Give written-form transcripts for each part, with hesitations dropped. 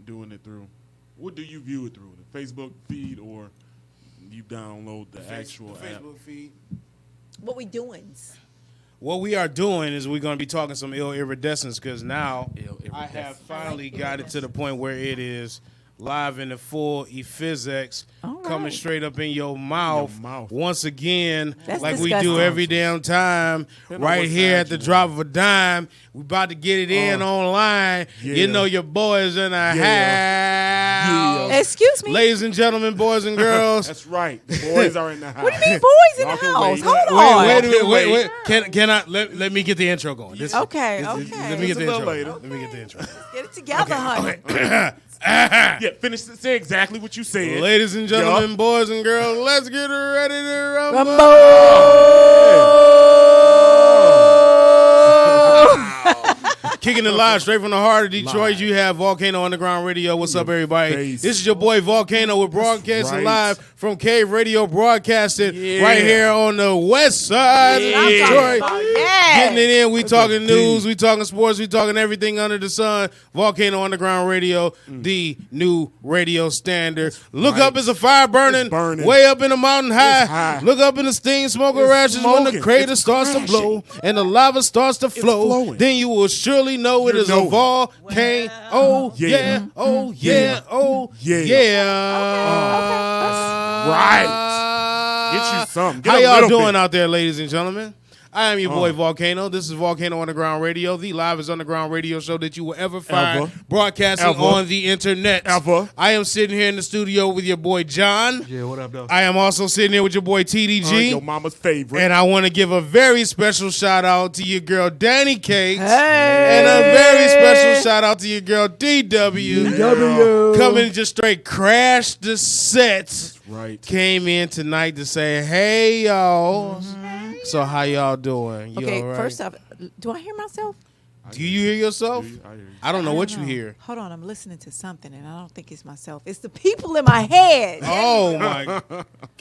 doing it through? What do you view it through? The Facebook feed or you download the actual app? Facebook feed. What we doing? What we are doing is we're going to be talking some iridescence because now I have finally got it to the point where it is live in the full physics coming straight up in your mouth. Once again, That's like disgusting. we do every damn time, right here at the drop of a dime. We about to get it in online. Yeah. You know your boys in the house. Excuse me. Ladies and gentlemen, boys and girls. That's right. The boys are in the house. What do you mean, boys in the Y'all can house? wait. Hold on. Wait a minute. Can I let me get the intro going? Okay. Let me It's get a the intro. little later. Let me get the intro. Get it together, honey. Yeah, finish. Say exactly what you said. Ladies and gentlemen, boys and girls, let's get ready to rumble. Kicking it live straight from the heart of Detroit, you have Volcano Underground Radio. What's up, everybody? This is your boy Volcano. We're broadcasting live from Cave Radio, broadcasting right here on the west side of Detroit. Getting it in. We talking news, we talking sports, we talking everything under the sun. Volcano Underground Radio, the new radio standard. Look up, it's a fire burning way up in the mountain high. Look up in the steam smoking rashes when the crater starts to blow and the lava starts to flow. Then you will surely know it is a volcano. Oh yeah, oh yeah, oh yeah. Right. Get you something. Get How a y'all little doing bit. out there, ladies and gentlemen? I am your boy Volcano. This is Volcano Underground Radio, the livest underground radio show that you will ever find broadcasting on the internet. I am sitting here in the studio with your boy John. Yeah, what up, though? I am also sitting here with your boy TDG. Your mama's favorite. And I want to give a very special shout out to your girl Danny Cakes. Hey. And a very special shout out to your girl DW. Coming just straight crash the sets. Right. Came in tonight to say, hey, y'all. So how y'all doing? You Okay, all right? first off, do I hear myself? Do you hear yourself? I hear you. I don't know what you hear. Hold on, I'm listening to something, and I don't think it's myself. It's the people in my head. Oh my.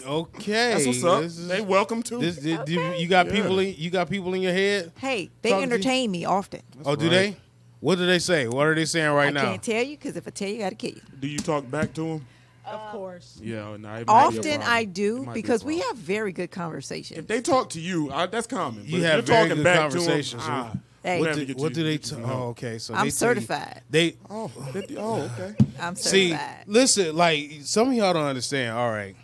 Okay. That's what's up. This is- They welcome to. You got people. You got people in your head. Hey, they Talk to you. entertain me often. Oh, do they? What do they say? What are they saying right I now? can't tell you because if I tell you, I got to kill you. Do you talk back to them? Of course. Yeah. No, it might be a Often problem. I It do might be a because we problem. have very good conversations. If they talk to you, that's common. But You if have you're very talking good back conversations. To them, Hey. What do they? Oh, okay. So I'm they tell you- certified. They okay. I'm see. certified. Listen, like some of y'all don't understand. All right.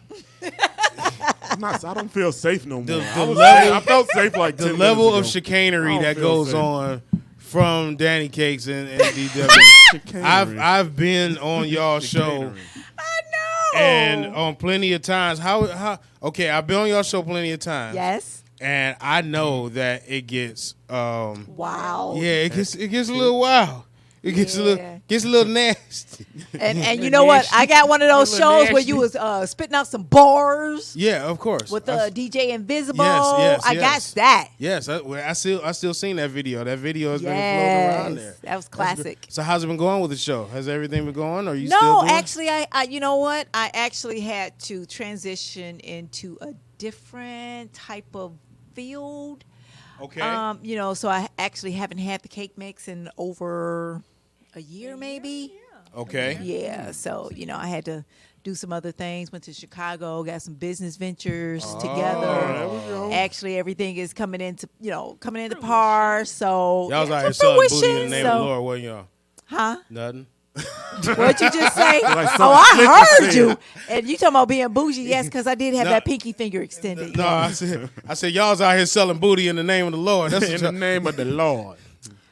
I don't feel safe no more. I I felt safe like The 10 level of minutes ago. chicanery I that don't feel goes safe. on from Danny Cakes and DW. Chicanery. I've been on y'all show and on plenty of times. Okay, I've been on y'all show plenty of times. Yes. And I know that it gets Wow. yeah, it gets a little wild. It gets Yeah. a little nasty. And you know what? I got one of those shows where you was spitting out some bars Yeah, of course. with DJ Invisible. Yes, I got that. Yes, I still seen that video. That video has been floating around there. That was classic. So how's it been going with the show? Has everything been going? Or are you still No, doing? actually, I you know what? I actually had to transition into a different type of field. Okay. You know, so I actually haven't had the cake mix in over a year, maybe. Okay. Yeah, so you know, I had to do some other things. Went to Chicago, got some business ventures together. Actually, everything is coming into par. So Y'all was out to here selling booty in the fruition, name of the Lord, wasn't y'all? Huh? Nothing. What'd you just say? Like Oh, I something slick heard to you. say. And you talking about being bougie? Yes, because I did have No. that pinky finger extended. No, I said y'all was out here selling booty in the name of the Lord. That's In what the y'all- name of the Lord.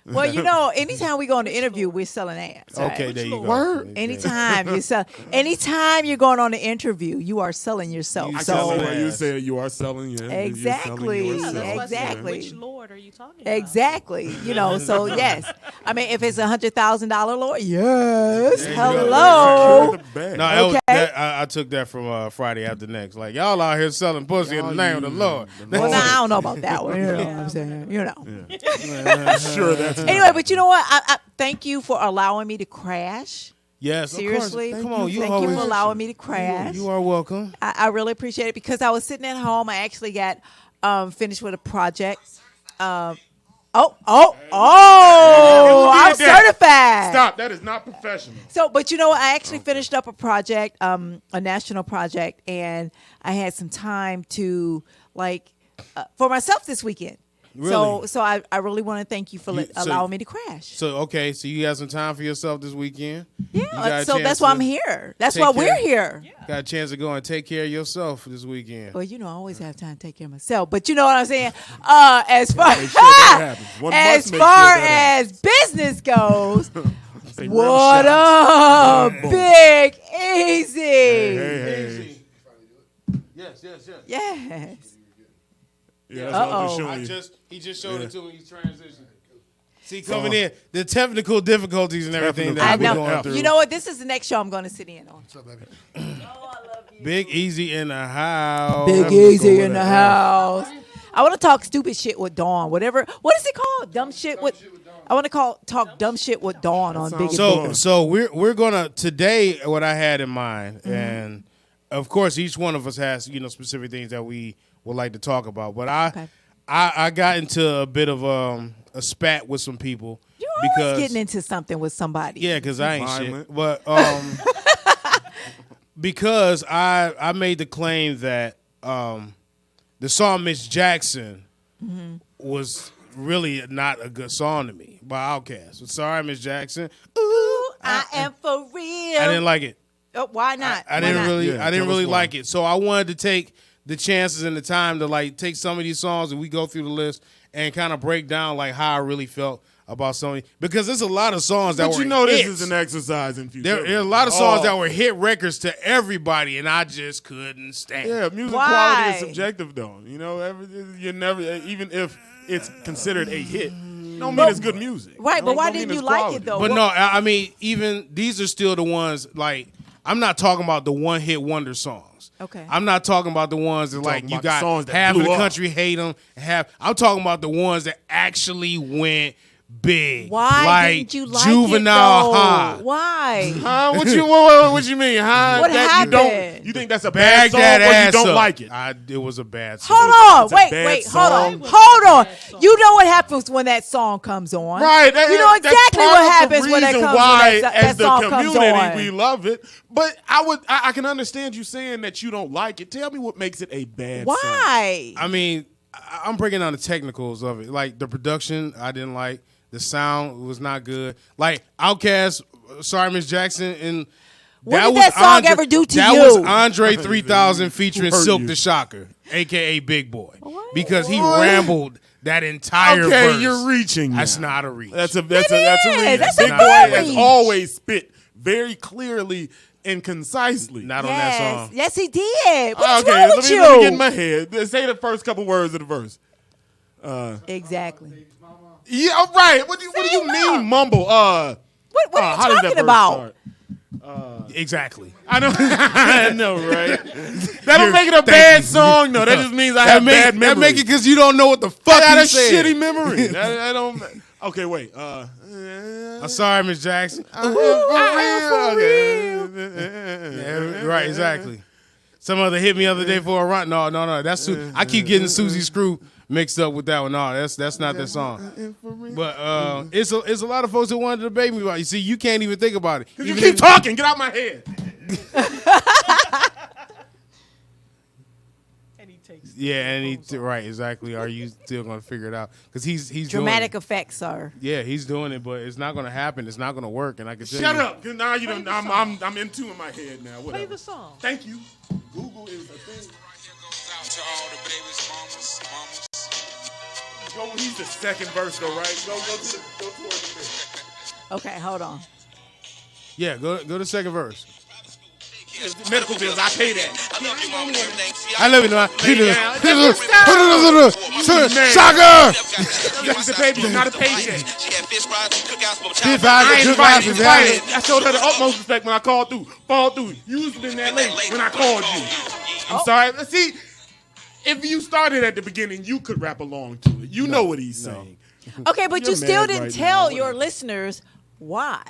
Well, you know, anytime we go on the interview, we're selling ass. Right? Okay, there you go. Word. Anytime you're going on the interview, you are selling yourself. I So tell you ass. what you said you are selling. Yeah, Exactly. You're selling yourself. Exactly. Which Lord are you talking about? exactly, you know. So yes, I mean, if it's $100,000 lawyer, yes. There you Hello. Secure the bag. No, that was, Okay. that, I took that from Friday After Next. Like, y'all out here selling pussy in the name of the Lord. Well, now I don't know about that one. You know what I'm saying? You know. I'm sure that's Anyway, but you know what? I thank you for allowing me to crash. Yes, Seriously, of course. Come on, thank you always, for allowing me to crash. You are welcome. I really appreciate it because I was sitting at home. I actually got finished with a project. I'm certified. Stop. That is not professional. So, but you know what? I actually finished up a project, a national project, and I had some time to for myself this weekend. Really? So I really want to thank you for allowing me to crash. So so you have some time for yourself this weekend? Yeah, so that's why I'm here. That's why we're here. Yeah. Got a chance to go and take care of yourself this weekend. Well, I always have time to take care of myself. But you know what I'm saying? As far as business goes, what up, Big Easy? Hey. Yes. Yes. Yeah, that's what I'm just showing you. He just showed it to me. He's transitioning. See, coming in, the technical difficulties and everything that I've been going through. You know what? This is the next show I'm going to sit in on. What's up, baby? I love you. Big Easy in the house. Big Easy in the house. I want to talk stupid shit with Dawn. Whatever. What is it called? Dumb shit with. I want to talk dumb shit with Dawn on Big Easy. So we're gonna today. What I had in mind, and of course, each one of us has specific things that we would like to talk about. But I got into a bit of a spat with some people. You're always getting into something with somebody. Yeah, because I ain't shit. But because I made the claim that the song Miss Jackson was really not a good song to me by Outkast. So sorry, Miss Jackson. Ooh, I am for real. I didn't like it. Oh, why not? I didn't really like it. So I wanted to take the chances and the time to take some of these songs and we go through the list and kind of break down how I really felt about some of these. Because there's a lot of songs that were this hits. is an exercise in futility. There are a lot of songs that were hit records to everybody, and I just couldn't stand. Yeah, music quality is subjective, though. You never, even if it's considered a hit, don't mean it's good music. Right, but why didn't you like it though? But no, I mean, even these are still the ones. I'm not talking about the one hit wonder songs. Okay. I'm not talking about the ones that you got songs that half of the blew up. country hate them. I'm talking about the ones that actually went big. Why didn't you like Juvenile it though? High. Why? What you mean? What happened? You think that's a bad song or you don't like it? It was a bad song. Hold on. Wait. Hold on. You know what happens when that song comes on. Right. You know exactly what happens when that song comes on. As the community, we love it. But I can understand you saying that you don't like it. Tell me what makes it a bad song. Why? I mean, I'm breaking down the technicals of it. The production, I didn't like. The sound was not good. Outkast, sorry, Miss Jackson, and what did that song ever do to you? That was Andre 3000 featuring Silk the Shocker, a.k.a. Big Boy, because he rambled that entire verse. You're reaching. That's not a reach. That's a reach. Big Boy has always spit very clearly and concisely. Not on that song. Yes, he did. What's wrong with let you? me get in my head. Say the first couple words of the verse. Exactly. Yeah, right. What do you mean, mumble? What are you talking about? Exactly. I know. I know, right? That don't make it a bad song, though. That just means I have bad memory. That make it because you don't know what the fuck I got a said. shitty memory. I don't. Okay, wait. I'm sorry, Miss Jackson. I am for real. Right, exactly. Some other hit me the other day for a run. No. That's I keep getting Susie Screw mixed up with that one. No, that's not that song. But it's a lot of folks that wanted to debate me about it. You see, you can't even think about it. You keep talking. Get out my head. Right, exactly. Are you still gonna figure it out? Because he's dramatic effects, sir. Yeah, he's doing it, but it's not gonna happen. It's not gonna work. And I can tell Shut up. Now you don't. I'm in two in my head now. Whatever. Play the song. Thank you. Google is a thing. To all the babies, mamas. He's the second verse though, right? Go towards the Okay, hold on. Yeah, go to the second verse. Medical bills, I pay that. I love you, man. Shocker! It's a baby, not a paycheck. I showed her the utmost respect when I called through. Fall through. You was been that late when I called you. I'm sorry. See, if you started at the beginning, you could rap along to it. You know what he's saying. Okay, but you still didn't tell your listeners why.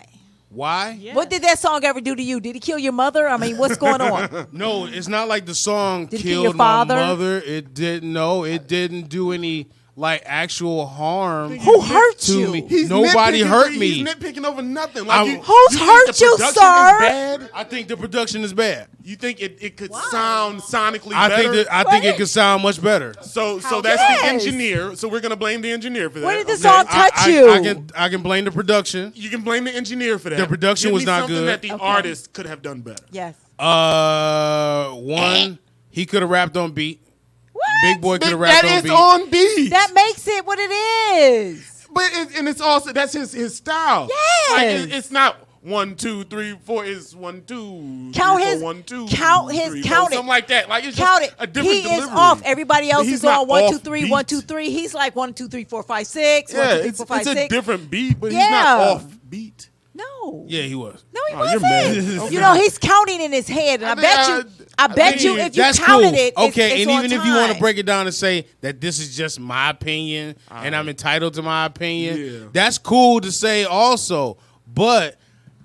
Why? Yeah. What did that song ever do to you? Did he kill your mother? I mean, what's going on? No, it's not like the song did killed your father? my mother. It didn't. No, it didn't do any like actual harm. Who hurt to you? me. Nobody hurt me. He's nitpicking over nothing. Like Who's hurt you, sir? I think the production is bad. You think it could sound sonically better? I think it could sound much better. So that's the engineer. So we're gonna blame the engineer for that. Where did the song touch you? I can blame the production. You can blame the engineer for that. The production was not good. That the artist could have done better. Yes. One, he could have rapped on beat. What? Big Boy could have rapped on beat. That is on beat. That makes it what it is. But it's also that's his style. Yes. Like it's not 1, 2, 3, 4. It's 1, 2. Count 3, 4, his 1, 2. count his 3, count 4, it. something like that. Like it's count just it. a different He delivery. is off. Everybody else He's is on not 1, 2, off 3, beat. 1, 2, 3. He's like 1, 2, 3, 4, 5, 6. 1, 2, 3, 4, 5, it's 6. a different beat, but he's Yeah. not off beat. No. Yeah, he was. No, he Oh, you're wasn't. mad. You know, he's counting in his head, and I bet you if you That's counted cool. it, okay, it's and on even if you want to time. break it down and say that this is just my opinion and I'm entitled to my opinion, that's cool to say also. But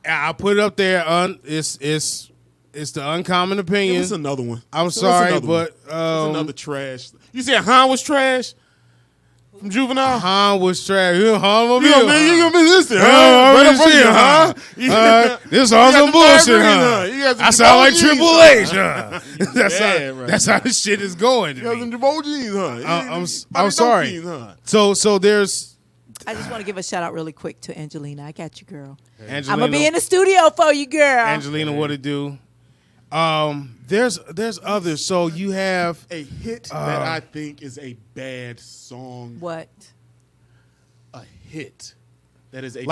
I put it up there. It's the uncommon opinion. It's another one. I'm sorry, but it's another trash. You said Han was trash from Juvenile. Han was trash. Han, You gonna be listening, This song's some bullshit, huh? I sound like Triple H, huh? That's how this shit is going to me. I'm sorry. So there's. I just want to give a shout out really quick to Angelina. I got you, girl. Angelina, I'm gonna be in the studio for you, girl. Angelina, what it do? There's others. So you have a hit that I think is a bad song. What? A hit that is a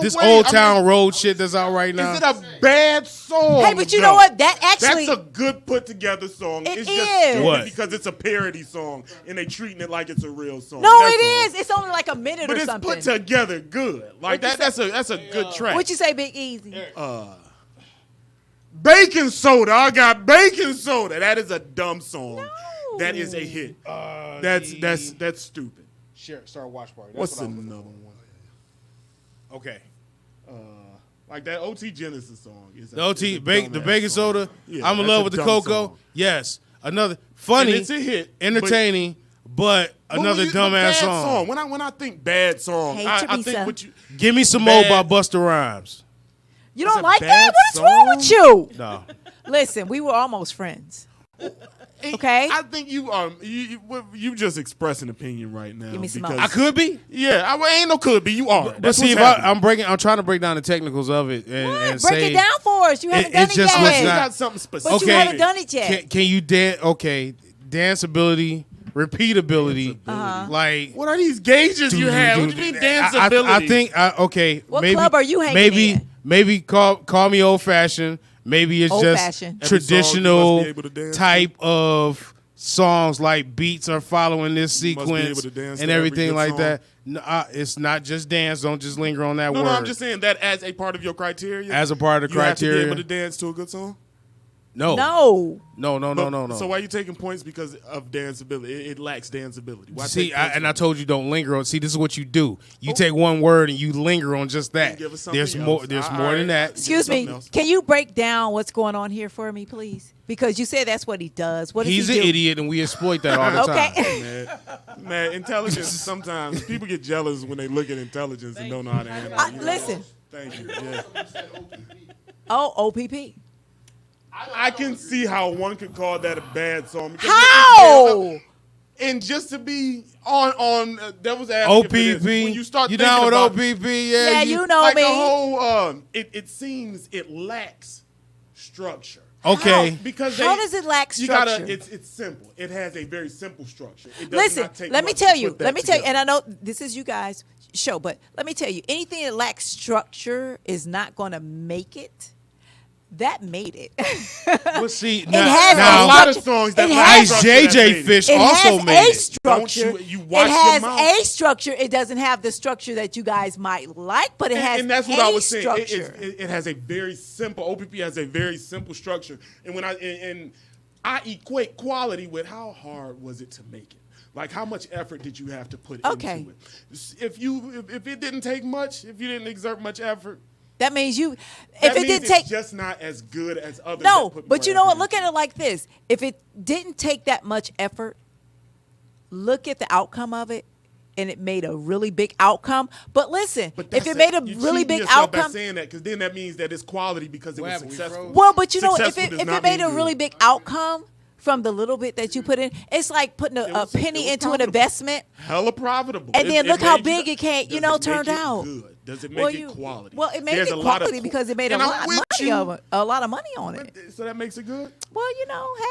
this Old Town Road shit that's out right now. Is it a bad song? Hey, but you know what? That actually that's a good put together song. It's just What? because it's a parody song and they treating it like it's a real song. No, That's it all. is. It's only like a minute But or it's something. put together good. Like that's a good track. What you say, Big Easy? Baking soda. I got baking soda. That is a dumb song. No. That is a hit. That's stupid. Star Watch Party. What's another one? Okay. Like that OT Genesis song. The baking soda. Yeah, I'm in that's love a with the dumb cocoa. song. Yes. Another funny. And it's a hit. Entertaining, but another dumbass song. When I think bad song, Hey, I Teresa. think what you Give me some more by Busta Rhymes. You That's don't a like bad that? What is wrong with you? No. Listen, we were almost friends. Okay? I think you just express an opinion right now. Give me some because- more. I could be. Yeah, I ain't no could be. You are. But That's see, what's if happening. I'm trying to break down the technicals of it and What? say Break it down for us. You haven't done it it just yet. was You not- got something specific. But you haven't done it yet. Can you dance? Okay, danceability, repeatability, like What are these gauges you have? What do you mean danceability? I think okay. What maybe, club are you hanging in? Maybe call me old fashioned. Maybe it's Old-fashioned. just Every song you must traditional be able to dance type of songs, like beats are following this You must be able sequence to dance to and every everything good like song. that. No, it's not just dance. Don't just linger on that word. No, I'm just saying that as a part of your criteria. As a part of the you have to criteria. be able to dance to a good song. No. No. So why are you taking points because of danceability? It lacks danceability. Why See, take points and from I told you don't linger on. See, this is what you do. You take one word and you linger on just that. Give us something There's else. more. There's All more than right. that. Excuse me. Something else. Can you break down what's going on here for me, please? Because you said that's what he does. What does He's he an do? idiot, and we exploit that all the time. Okay. Man, intelligence. Sometimes people get jealous when they look at intelligence and don't know how to handle it. Listen. Thank you. Yeah. Oh, OPP. I can see how one could call that a bad song. because How? And just to be on devil's advocate for this, OPP. when you start You thinking down with about OPP? Yeah, you know like me. the whole, it seems it lacks structure. Okay. How? Because How does it lack structure? It's simple. It has a very simple structure. It does Listen, not take let me much tell to you. put that Let me tell you. together. And I know this is you guys' show, but let me tell you. Anything that lacks structure is not going to make it. That made it. Well, see, has now a lot of songs that It lack has- structure that made JJ it. Fish It also has made a it. structure. Don't you watch it your has mouth. a structure. It doesn't have the structure that you guys might like, but it has And that's what a I was saying. structure. It has a very simple. OPP has a very simple structure, and when I equate quality with how hard was it to make it. Like how much effort did you have to put Okay. into it? If it didn't take much, if you didn't exert much effort, That means you. that If it means didn't it's take. just not as good as others. No, that put but more you know what? effort Look into at it like this. If it didn't take that much effort, look at the outcome of it. and it made a really big outcome. But listen, But if that's it made a you really cheating big yourself by outcome, saying that, because then that means that it's quality because it What was happened? We successful. froze? well, but you know, if Successful it does not made mean a really good. big outcome from the little bit that you put in, it's like putting a was penny into an profitable. investment. Hella profitable. And then look how made big it came, does know, it make turned it out. Good? Does it make Well, it quality? Well, it made There's it a lot of quality because it made and a I'm lot of with money you. of it, a lot of money on it. So that makes it good. Well,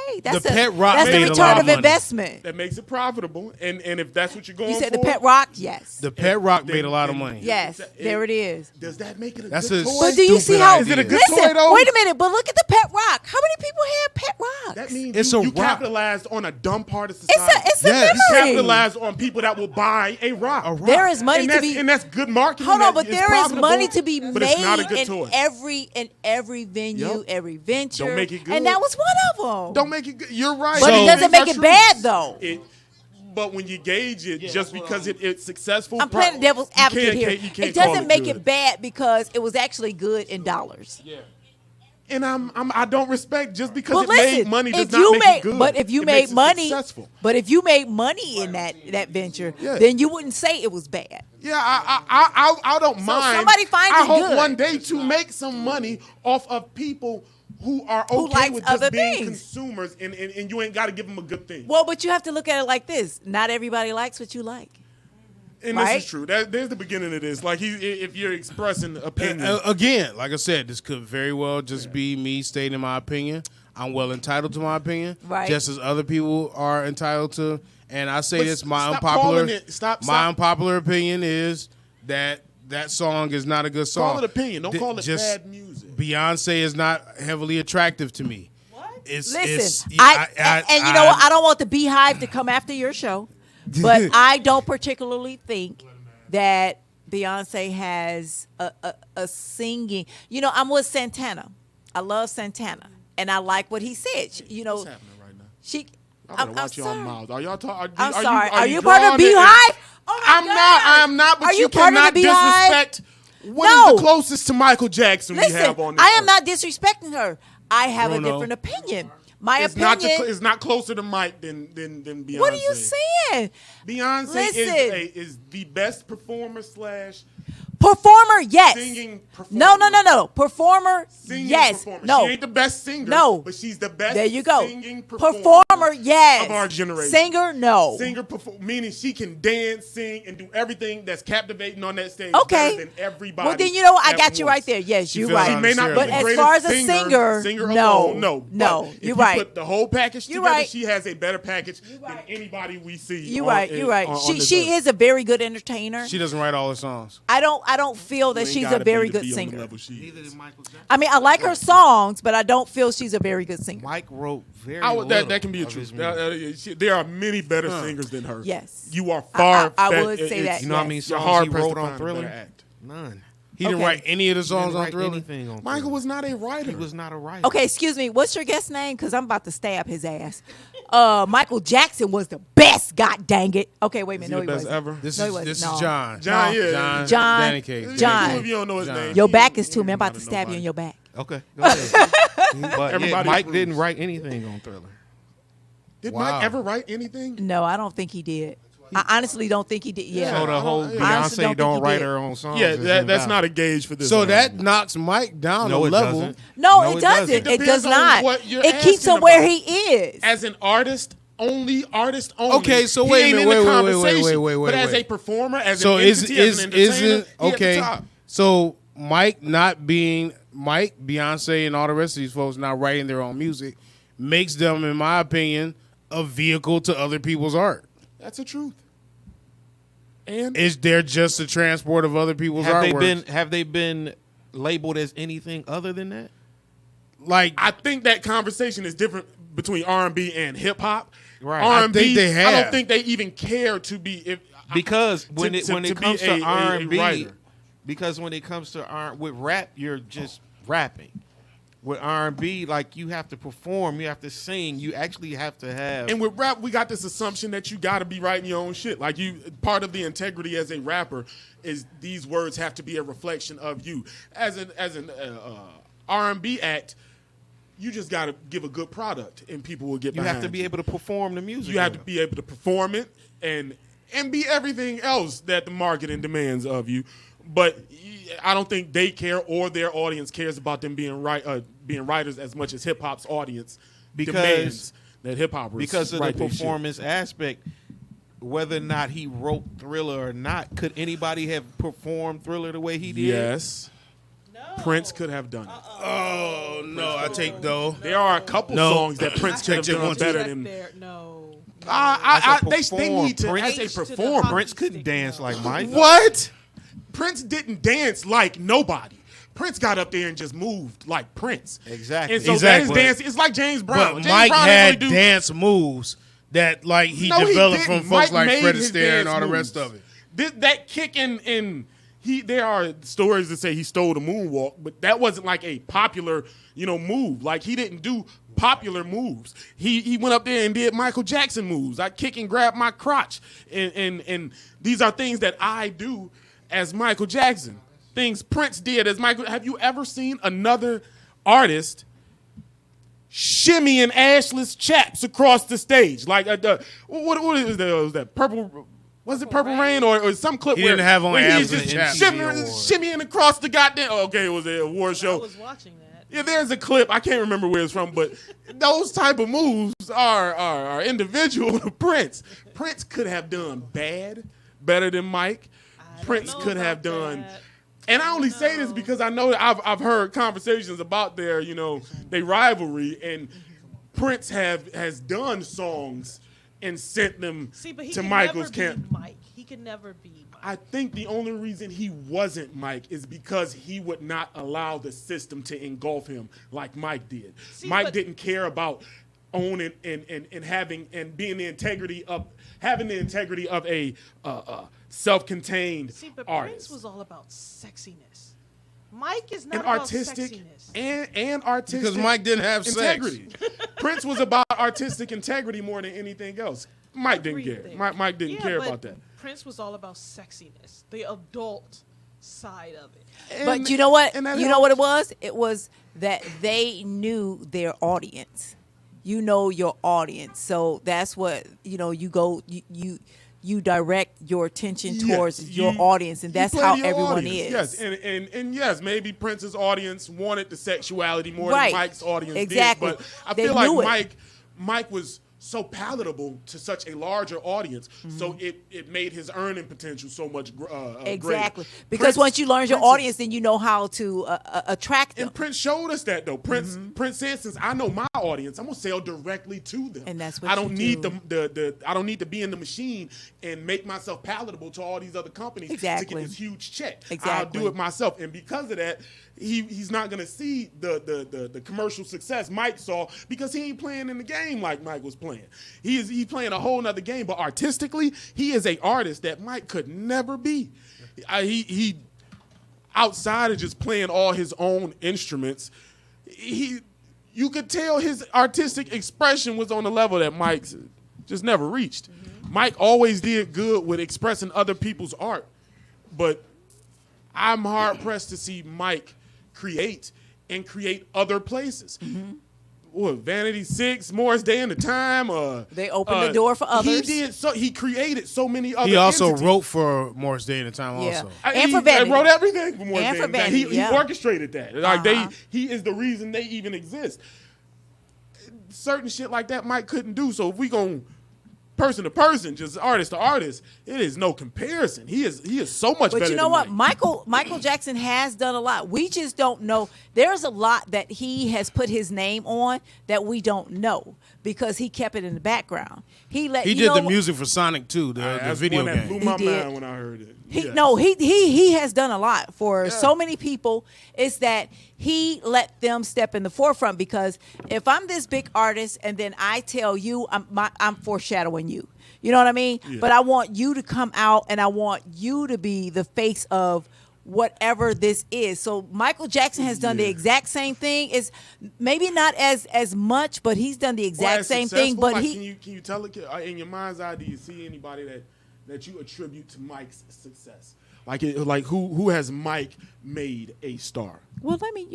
hey, that's Pet Rock that's the made a lot return of of money. investment. That makes it profitable. And if that's what you're going You said for, the Pet Rock, yes, The Pet Rock then- made a lot of then- money. yes, there it is. Does that make it a That's good a toy? But do you see stupid how? idea. Is it a good listen, toy, though? wait a minute. But look at the Pet Rock. How many people had Pet Rocks? That means It's you a rock. capitalized on a dumb part of it's society. a Yes. You memory. capitalized on people that will buy a rock. There is money and to that's, be. and that's good marketing. Hold on, that but is there is profitable, money to be but it's not a good made toy. in every venue, Yep. every venture. Don't make it good. And that was one of them. Don't make it good. You're right. But So- it doesn't Things are make it true. bad though. But when you gauge it, just because it's successful, I'm playing the devil's advocate here. You can't It doesn't call make good. it bad because it was actually good in dollars. And I don't respect just because But it listen, made money does if not you make made, it good. but if you It made makes it money, successful. but if you made money in that venture, Yeah. then you wouldn't say it was bad. Yeah, I don't mind. somebody finds I it hope good. one day to make some money off of people who are Who okay likes with just other being things. consumers, and you ain't got to give them a good thing. Well, but you have to look at it like this: not everybody likes what you like. And right? this is true. There's the beginning of this. Like if you're expressing opinion, Again, like I said, this could very well just be me stating my opinion. I'm well entitled to my opinion, Right. just as other people are entitled to. And I say But this: my stop unpopular, calling it- stop- my unpopular opinion is that song is not a good song. call it opinion. Don't call it Just bad music. Beyonce is not heavily attractive to me. What? Listen, and you know what? I don't want the Beehive to come after your show, but I don't particularly think that Beyonce has a singing. I'm with Santana. I love Santana, and I like what he said. What's happening right now? She. I better I'm watch your sorry. mouths. Are y'all talking? I'm sorry. Are you part of drawing it- Beehive? Oh my I'm God. not. I am not. But Are you part of cannot the Beehive? disrespect. What is No. the closest to Michael Jackson we Listen, have on this? I am earth? not disrespecting her. I have Bruno. a different opinion. My It's opinion. it's not closer to Mike than Beyonce. What are you saying? Beyonce Listen. is the best performer / Performer, yes. singing No. performer. Performer, Singing yes. performer. No. She ain't the best singer. No. But she's the best There you go. singing Performer, yes. of our generation. Singer, no. Singer, meaning she can dance, sing, and do everything that's captivating on that stage Okay. better than everybody. Well, then you know what? I at got you once. right there. Yes, you're feels right. She may not be But the as greatest far as a singer, no. alone, no. No, But if you're you right. put the whole package You're together, right. she has a better package than right. anybody we see. You're on- right. You're right. on She this she earth. is a very good entertainer. She doesn't write all the songs. I don't feel that You ain't she's gotta a very be to good be on the singer. level she is. Neither did Michael Jackson. I mean, I like her songs, but I don't feel she's a very good singer. Mike wrote very That little can be a of truth. his music. There are many better singers than her. Yes. You are far. I would say that. You know how many Yes. You're songs hard he pressed wrote to on find a better Thriller? act. None. He didn't Okay. write any of the He songs didn't on write Thriller. anything on Michael Thriller. was not a writer. He was not a writer. Okay, excuse me. What's your guest name? Because I'm about to stab his ass. Michael Jackson was the best. God dang it. Okay, wait a minute. Is he No, the he best wasn't. ever? This No, he is wasn't. this No. is John. John, No. yeah. John. Danny Cage. It's John. cool if you don't know his John. name. Your back is to me. I'm about to Nobody. stab you in your back. Okay, go ahead. But yeah, Everybody Mike approves. didn't write anything on Thriller. Did Wow. Mike ever write anything? No, I don't think he did. I honestly don't think he did. Yeah. So the whole I honestly don't Beyonce think don't he write did. her own songs. Yeah, is that's invalid. not a gauge for this. So that argument. knocks Mike down No, a it level. doesn't. No, No, it it doesn't. doesn't. It Depends does on not. what you're It keeps asking him where about. he is. as an artist only. Okay, so he wait a ain't minute, in the wait. conversation. But But as wait. a performer, as So an is entity, as an entertainer, isn't he at the okay? top. So Mike not being Mike, Beyonce, and all the rest of these folks not writing their own music makes them, in my opinion, a vehicle to other people's art. That's the truth. And Is there just a transport of other people's artworks? Have they been labeled as anything other than that? Like I think that conversation is different between R&B and hip hop. Right. R&B, I think they have. I don't think they even care to be Because when it to be comes a to R&B, writer. because when it comes to with rap, you're just rapping. With R&B, like you have to perform, you have to sing, you actually have to have. And with rap, we got this assumption that you got to be writing your own shit. Like part of the integrity as a rapper is these words have to be a reflection of you. As an R&B act, you just got to give a good product, and people will get. you have to behind be able to perform the music. You have to of it. be able to perform it and and be everything else that the marketing demands of you. But I don't think they care or their audience cares about them being writers as much as hip hop's audience demands that hip hoppers because of write the their shit. performance aspect. Whether or not he wrote Thriller or not, could anybody have performed Thriller the way he did? Yes. Prince could have done it. Oh no, I take though. There are a couple songs that Prince could have done better than. No. They need to. Prince, As a performer, Prince couldn't dance like Mike. What? Prince didn't dance like nobody. Prince got up there and just moved like Prince. Exactly. And so Exactly. that is dance. It's like James Brown. But James Mike Brown had didn't really do- dance moves that like he No, he developed from didn't. folks Mike like made Fred his Astaire and dance all the moves. rest of it. That kick in there are stories that say he stole the moonwalk, but that wasn't like a popular, move. Like he didn't do popular moves. He went up there and did Michael Jackson moves. I kick and grab my crotch. And these are things that I do as Michael Jackson. Things Prince did as Michael. Have you ever seen another artist shimmying ashless chaps across the stage? Like what is that? Was that Purple? Was it Purple Rain or some clip He where didn't have on where abs he's and just chaps. shimmying across the goddamn? Okay, it was an award I show. was watching that. Yeah, there's a clip. I can't remember where it's from, but those type of moves are individual to Prince. Prince could have done better than Mike. I Prince don't know could have about done. that. And I only say this because I know that I've heard conversations about their rivalry, and Prince has done songs and sent them See, but he to could Michael's never camp. be Mike. He could never be Mike. I think the only reason he wasn't Mike is because he would not allow the system to engulf him like Mike did. See, Mike but- didn't care about owning and having and being the integrity of a self-contained See, but artist. Prince was all about sexiness. Mike is not and about artistic sexiness. and artistic Because Mike didn't have integrity. Prince was about artistic integrity more than anything else. Mike didn't Agreed care. there. Mike didn't Yeah, care but about that. Prince was all about sexiness, the adult side of it. But you know what? and that You know what it helps. was? It was that they knew their audience. You know your audience, so that's what you go. You direct your attention Yes, towards your you- audience, and you that's play how to your everyone audience. is. Yes, and yes, maybe Prince's audience wanted the sexuality more Right. than Mike's audience Exactly. did. But I They feel like knew it. Mike was so palatable to such a larger audience, so Mm-hmm. it made his earning potential so much Exactly, greater. because Prince- once you learn your Prince- audience, then you know how to attract them. And Prince showed us that though. Prince said, since I know my audience, I'm gonna sell directly to them. And that's what I don't you need do. the I don't need to be in the machine and make myself palatable to all these other companies to Exactly. get this huge check. Exactly. I'll do it myself. And because of that, he's not gonna see the commercial success Mike saw because he ain't playing in the game like Mike was playing. He's playing a whole nother game, but artistically, he is a artist that Mike could never be. He outside of just playing all his own instruments, you could tell his artistic expression was on a level that Mike's just never reached. Mike always did good with expressing other people's art, but I'm hard pressed to see Mike create other places. What, Vanity 6, Morris Day and the Time. They opened the door for others. He created so many other. He also entities. wrote for Morris Day in the time. Yeah. Also, And for He Vanity. wrote everything for Morris And Day for and the Time. Vanity, yeah. He orchestrated that. Like Uh-huh. he is the reason they even exist. Certain shit like that Mike couldn't do. So if we gon' person to person, just artist to artist, it is no comparison. He is so much better. But you know than what? Mike. Michael Jackson has done a lot. We just don't know. There's a lot that he has put his name on that we don't know because he kept it in the background. He did the music for Sonic 2, the That's video one that blew game. my He did. mind when I heard it. He, Yes. No, he has done a lot for so many people. It's that he let them step in the forefront because if I'm this big artist and then I tell you I'm foreshadowing you. You know what I mean? Yeah. But I want you to come out and I want you to be the face of whatever this is. So Michael Jackson has done the exact same thing. It's maybe not as much, but he's done the Well, exact as same thing. successful, But like, he can you tell it in your mind's eye? Do you see anybody that you attribute to Mike's success? Like who has Mike made a star? Well, let me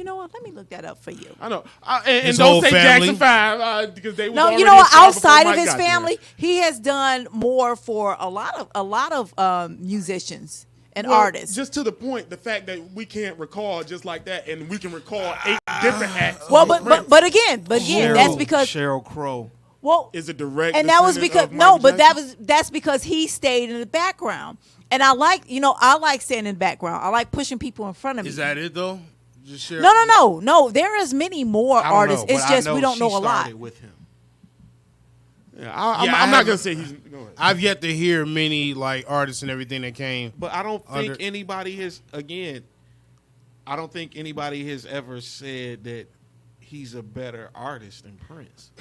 look that up for you. I know, and His don't whole say family. Jackson 5 because they was No, already you know what? a star before Outside of Mike his got there. family, he has done more for a lot of musicians and Well, artists. Just to the point, the fact that we can't recall just like that, and we can recall 8 different acts. Well, of Prince but again, that's because Sheryl Crow. well, is a direct. and that was descendant because of no, Michael but Jackson. that's because he stayed in the background. And I like staying in the background. I like pushing people in front of me. Is that it though? Just share. No. There is many more I don't artists. know, It's but I just we don't she know a lot. started with him. Yeah, Yeah, I'm I not gonna haven't- say he's. Go ahead. I've yet to hear many like artists and everything that came. But I don't think Under- anybody has. Again, I don't think anybody has ever said that he's a better artist than Prince.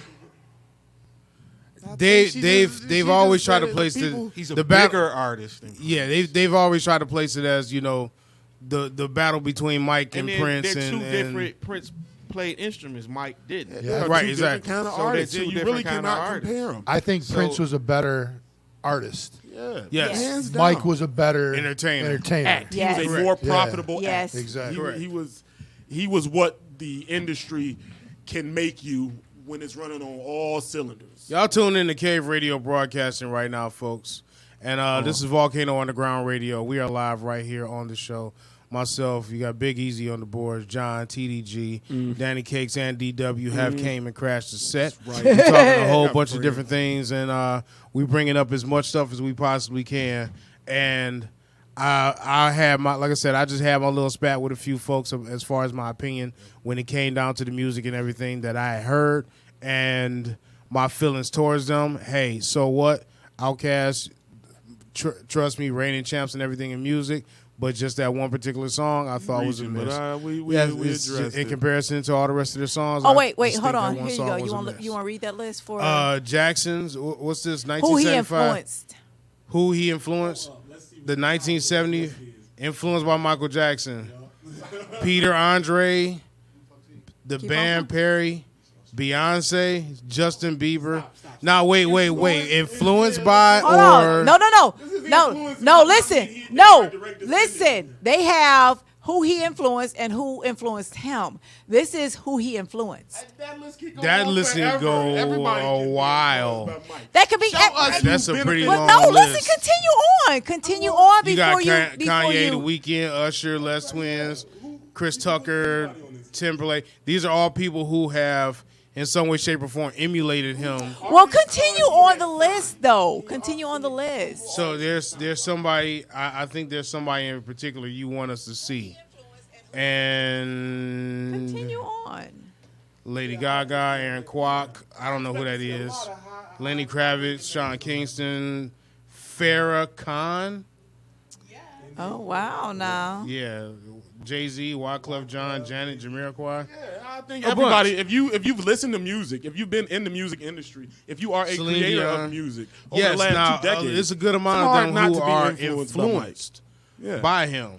They've always tried to place He's a the bigger artist than Prince. Yeah, they've always tried to place it as the battle between Mike and then Prince they're two and different. Prince played instruments. Mike didn't. They're right, two exactly. different kind of So they're artists. two You different really kind of cannot artists. compare them. I think So- Prince was a better artist. Yeah. Yes. Hands down. Mike was a better Entertainer. act. He Yes. was a Correct. more Yeah. profitable Yes. act. Exactly. He was what the industry can make you when it's running on all cylinders. Y'all tune in to Cave Radio Broadcasting right now, folks. And this is Volcano Underground Radio. We are live right here on the show. Myself, you got Big Easy on the boards, John, TDG, Danny Cakes, and DW have came and crashed the set. Right. We're talking a whole Yeah, bunch for of real. different things, and we bringing up as much stuff as we possibly can. And I had my, like I said, I just had my little spat with a few folks as far as my opinion when it came down to the music and everything that I had heard and my feelings towards them. Hey, so what? Outkast, trust me, reigning champs and everything in music. But just that one particular song, I thought was a But miss. we Yeah, addressed it's it. in comparison to all the rest of their songs. Oh I wait, just hold think on. that one Here you song go. was You a want miss. you want to read that list for Jackson's? What's this? who he 1975. influenced? Who he influenced? The 1970 influenced by Michael Jackson. Peter Andre, the Keep band on. Perry, Beyonce, Justin Bieber. Now wait. Influenced by Hold or on. No. Listen. They have who he influenced and who influenced him. This is who he influenced. that list could go a while. That could be. That's a pretty But long no, list. listen. Continue on You before got you. Kanye, The Weeknd, Usher, Les Twins, Chris Tucker, Timberlake. These are all people who have, in some way, shape, or form, emulated him. Well, continue on the list, though. Continue on the list. So there's somebody. I think there's somebody in particular you want us to see, and Continue on. Lady Gaga, Aaron Kwok. I don't know who that is. Lenny Kravitz, Sean Kingston, Farrah Khan. Oh wow! Now. Yeah, Jay-Z, Wyclef Jean, Janet, Jamiroquai. I think A everybody, if you've listened to music, if you've been in the music industry, if you are a Celine creator Dion. of music over Yes, the last now 2 decades, it's a good it's amount hard of not them to who be are influenced by Mike. influenced Yeah. by him.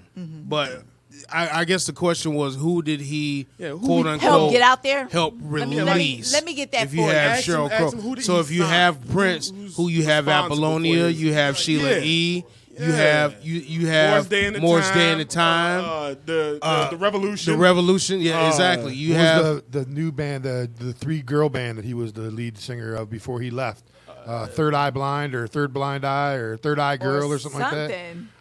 But I guess the question was, who did he, who quote he unquote, Help get out there. help Let me- release? let me get that If you for you. have Ask him- Sheryl ask him, Crow, who did so he if you sign? have Prince, Who's who you have responsible Apollonia, for you have Sheila Yeah. E. You Yeah. have you have Morris Day and the Time, the Revolution. the Revolution. Yeah, exactly. You What have was the new band, the 3-girl band that he was the lead singer of before he left? Third Eye Blind or Third Blind Eye or Third Eye Girl or something like that.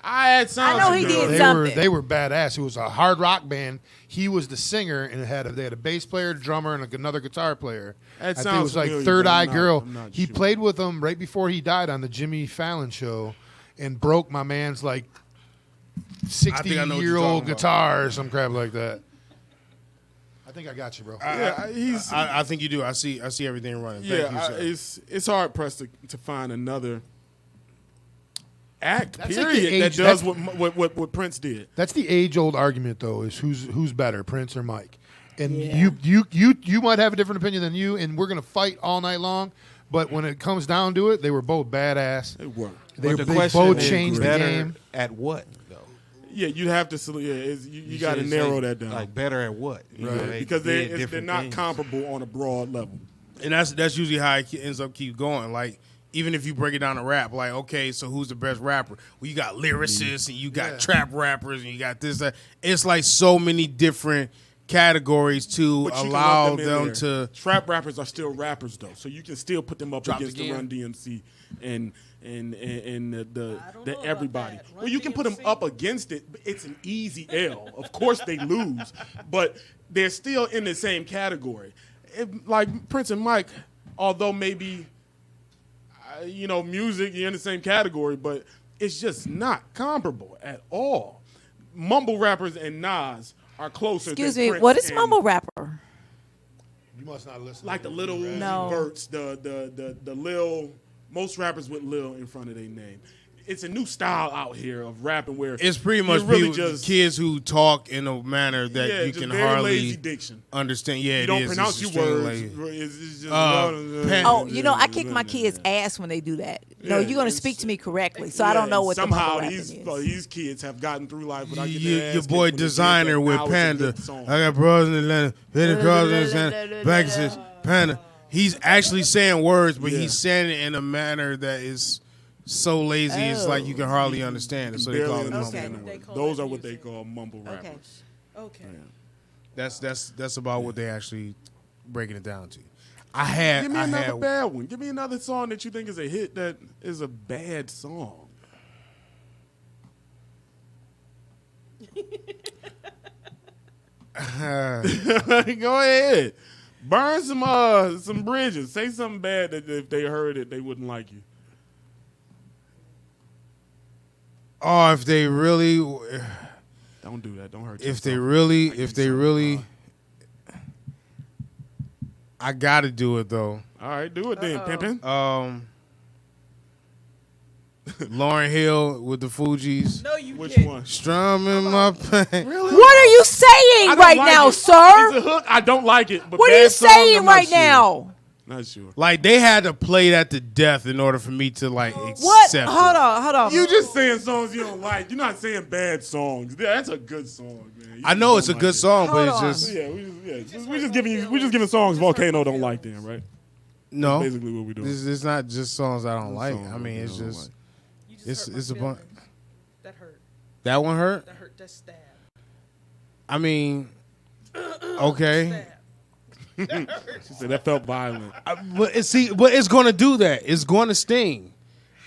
I had sounds. I know he did something. They were badass. It was a hard rock band. He was the singer, and they had a bass player, drummer, and another guitar player. That I think it sounds was like familiar, Third but Eye I'm not- Girl. I'm not He sure. played with them right before he died on the Jimmy Fallon show, and broke my man's like I think I know what you're 60-year-old talking about. guitar or some crap like that. I think I got you, bro. I think you do. I see everything running. Thank you, sir. it's hard pressed to find another act That's like period the that age- does that's- what Prince did. That's the age-old argument, though, is who's better, Prince or Mike? And you might have a different opinion than you, and we're gonna fight all night long. But when it comes down to it, they were both badass. They were. They But the both question is, changed the better game. at what though? Yeah, you'd have to. You got to should narrow say, that down, Like better at what? You know, they because did they're different not things. comparable on a broad level. And that's usually how it ends up keep going. Like even if you break it down to rap, like, okay, so who's the best rapper? Well, you got lyricists and you got trap rappers and you got this, that. It's like so many different categories to But you can allow lump in them there. to. Trap rappers are still rappers though, so you can still put them up Dropped against the again. Run DMC and I don't know the about everybody. that. Well, Run you can put them DMC? up against it. But it's an easy L. Of course they lose, but they're still in the same category. Like Prince and Mike, although maybe music, you're in the same category, but it's just not comparable at all. Mumble rappers and Nas are closer. Excuse than me. Prince What is and- mumble rapper? You must not listen. Like the little Uzi No. Verts, the Lil, most rappers with Lil in front of their name. It's a new style out here of rapping where It's pretty much you're really people, just kids who talk in a manner that you just can very hardly lazy diction. understand. Yeah, You it don't is. pronounce It's your extremely words. lazy. It's just I kick my kids' ass when they do that. No, Yeah, you're going to it's- speak to me correctly, so I don't know what somehow the mumble these rapping is. these kids have gotten through life without getting Your their ass boy kicked when they did Designer that. with Now it's a Panda. good song. I got brothers in Atlanta. Hit across in Atlanta. Back says Panda. He's actually saying words, but Yeah. he's saying it in a manner that is so lazy. It's like you can hardly understand it. So they Barely call it mumble. understand the They word. call Those that are what music. they call mumble Okay. rappers. Okay. That's about what they actually breaking it down to. Give me another bad one. Give me another song that you think is a hit that is a bad song. Go ahead. Burn some bridges. Say something bad that if they heard it, they wouldn't like you. Oh, if they really, Don't do that. Don't hurt if they yourself. really, I gotta do it though. All right, do it then, pimpin'. Lauryn Hill with the Fugees. No, you Which didn't. one? Strumming my pain. What are you saying I don't right like now, it. sir? It's a hook. I don't like it. But What are bad you song, saying I'm not right sure. now? Not sure. Like they had to play that to death in order for me to like What? accept Hold it. on. You just saying songs you don't like. You're not saying bad songs. That's a good song, man. You I know just it's a don't good like song, Hold but it's on. just it. Yeah, we just giving songs Volcano don't like then, right? no. That's basically what we doing. It's not just songs I don't like. songs I mean, it's I don't just like. You just It's- hurt my it's a bun- feelings. That hurt. that one hurt. That hurt. That stab. I mean, okay. Stab. She said that felt violent. But it's going to do that. It's going to sting.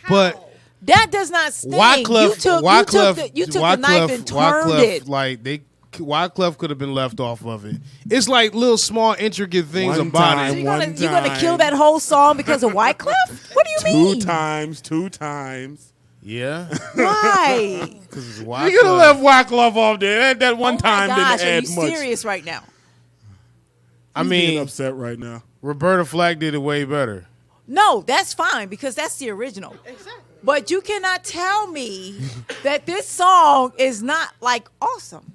But That does not sting. Wyclef, you took the knife and turned it. like Wyclef could have been left off of it. It's like little small intricate things One about time, it. You're gonna kill that whole song because of Wyclef? What do you mean? Two times. Yeah, Why? because it's You could have Wyclef. left Wyclef off there. That one Oh my time gosh, didn't are add you much. serious right now? I He's being mean, upset right now. Roberta Flack did it way better. No, that's fine because that's the original. Exactly. But you cannot tell me that this song is not like awesome.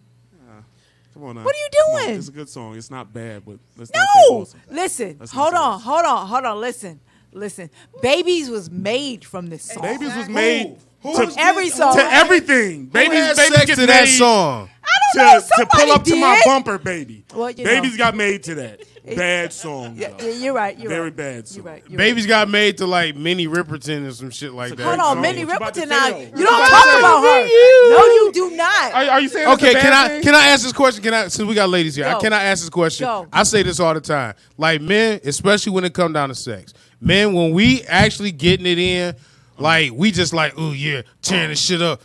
Come on now. What are you Come on, doing? It's a good song. It's not bad, but let's not say No, awesome. listen. Let's not Hold say on. Listen. Babies was made from this song. Babies was made Who to was Every song. to everything. Who had Babies sex get to that made song? I don't know. to pull Somebody up to my did. bumper, baby. Well, you Babies know. got made to that. Bad song. Yeah, though. you're right. You're Very right. bad song. You're right. You're Babies got made to like Minnie Riperton or some shit like that. Hold Great on, song. Minnie What you about to Riperton. say, Now though? you What you don't about talk to say? about her. No, you do not. Are you saying Okay, it's a bad thing? can I ask this question? Since we got ladies here, Go. can I ask this question? Go. I say this all the time. Like men, especially when it come down to sex, men, when we actually getting it in, like we just like, oh yeah, tearing the shit up,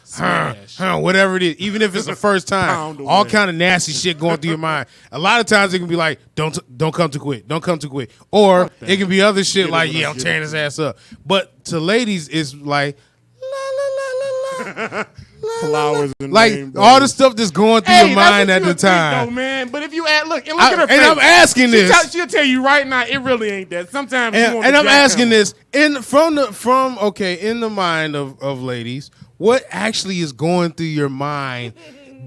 whatever it is. Even if it's the first time, Pound all away. kind of nasty shit going through your mind. A lot of times it can be like, don't come too quick, don't come too quick, or it can be other shit Get it like, when yeah, I I'm get tearing it. his ass up. But to ladies, it's like, la la la la la. Flowers and Like rainbows. all the stuff that's going through Hey, your that's mind what at you the would think, time. though, man. But if you add, look at her face. And I'm asking this, She'll tell you right now, it really ain't that. Sometimes you want and the I'm asking jackhammer. this in the mind of ladies, what actually is going through your mind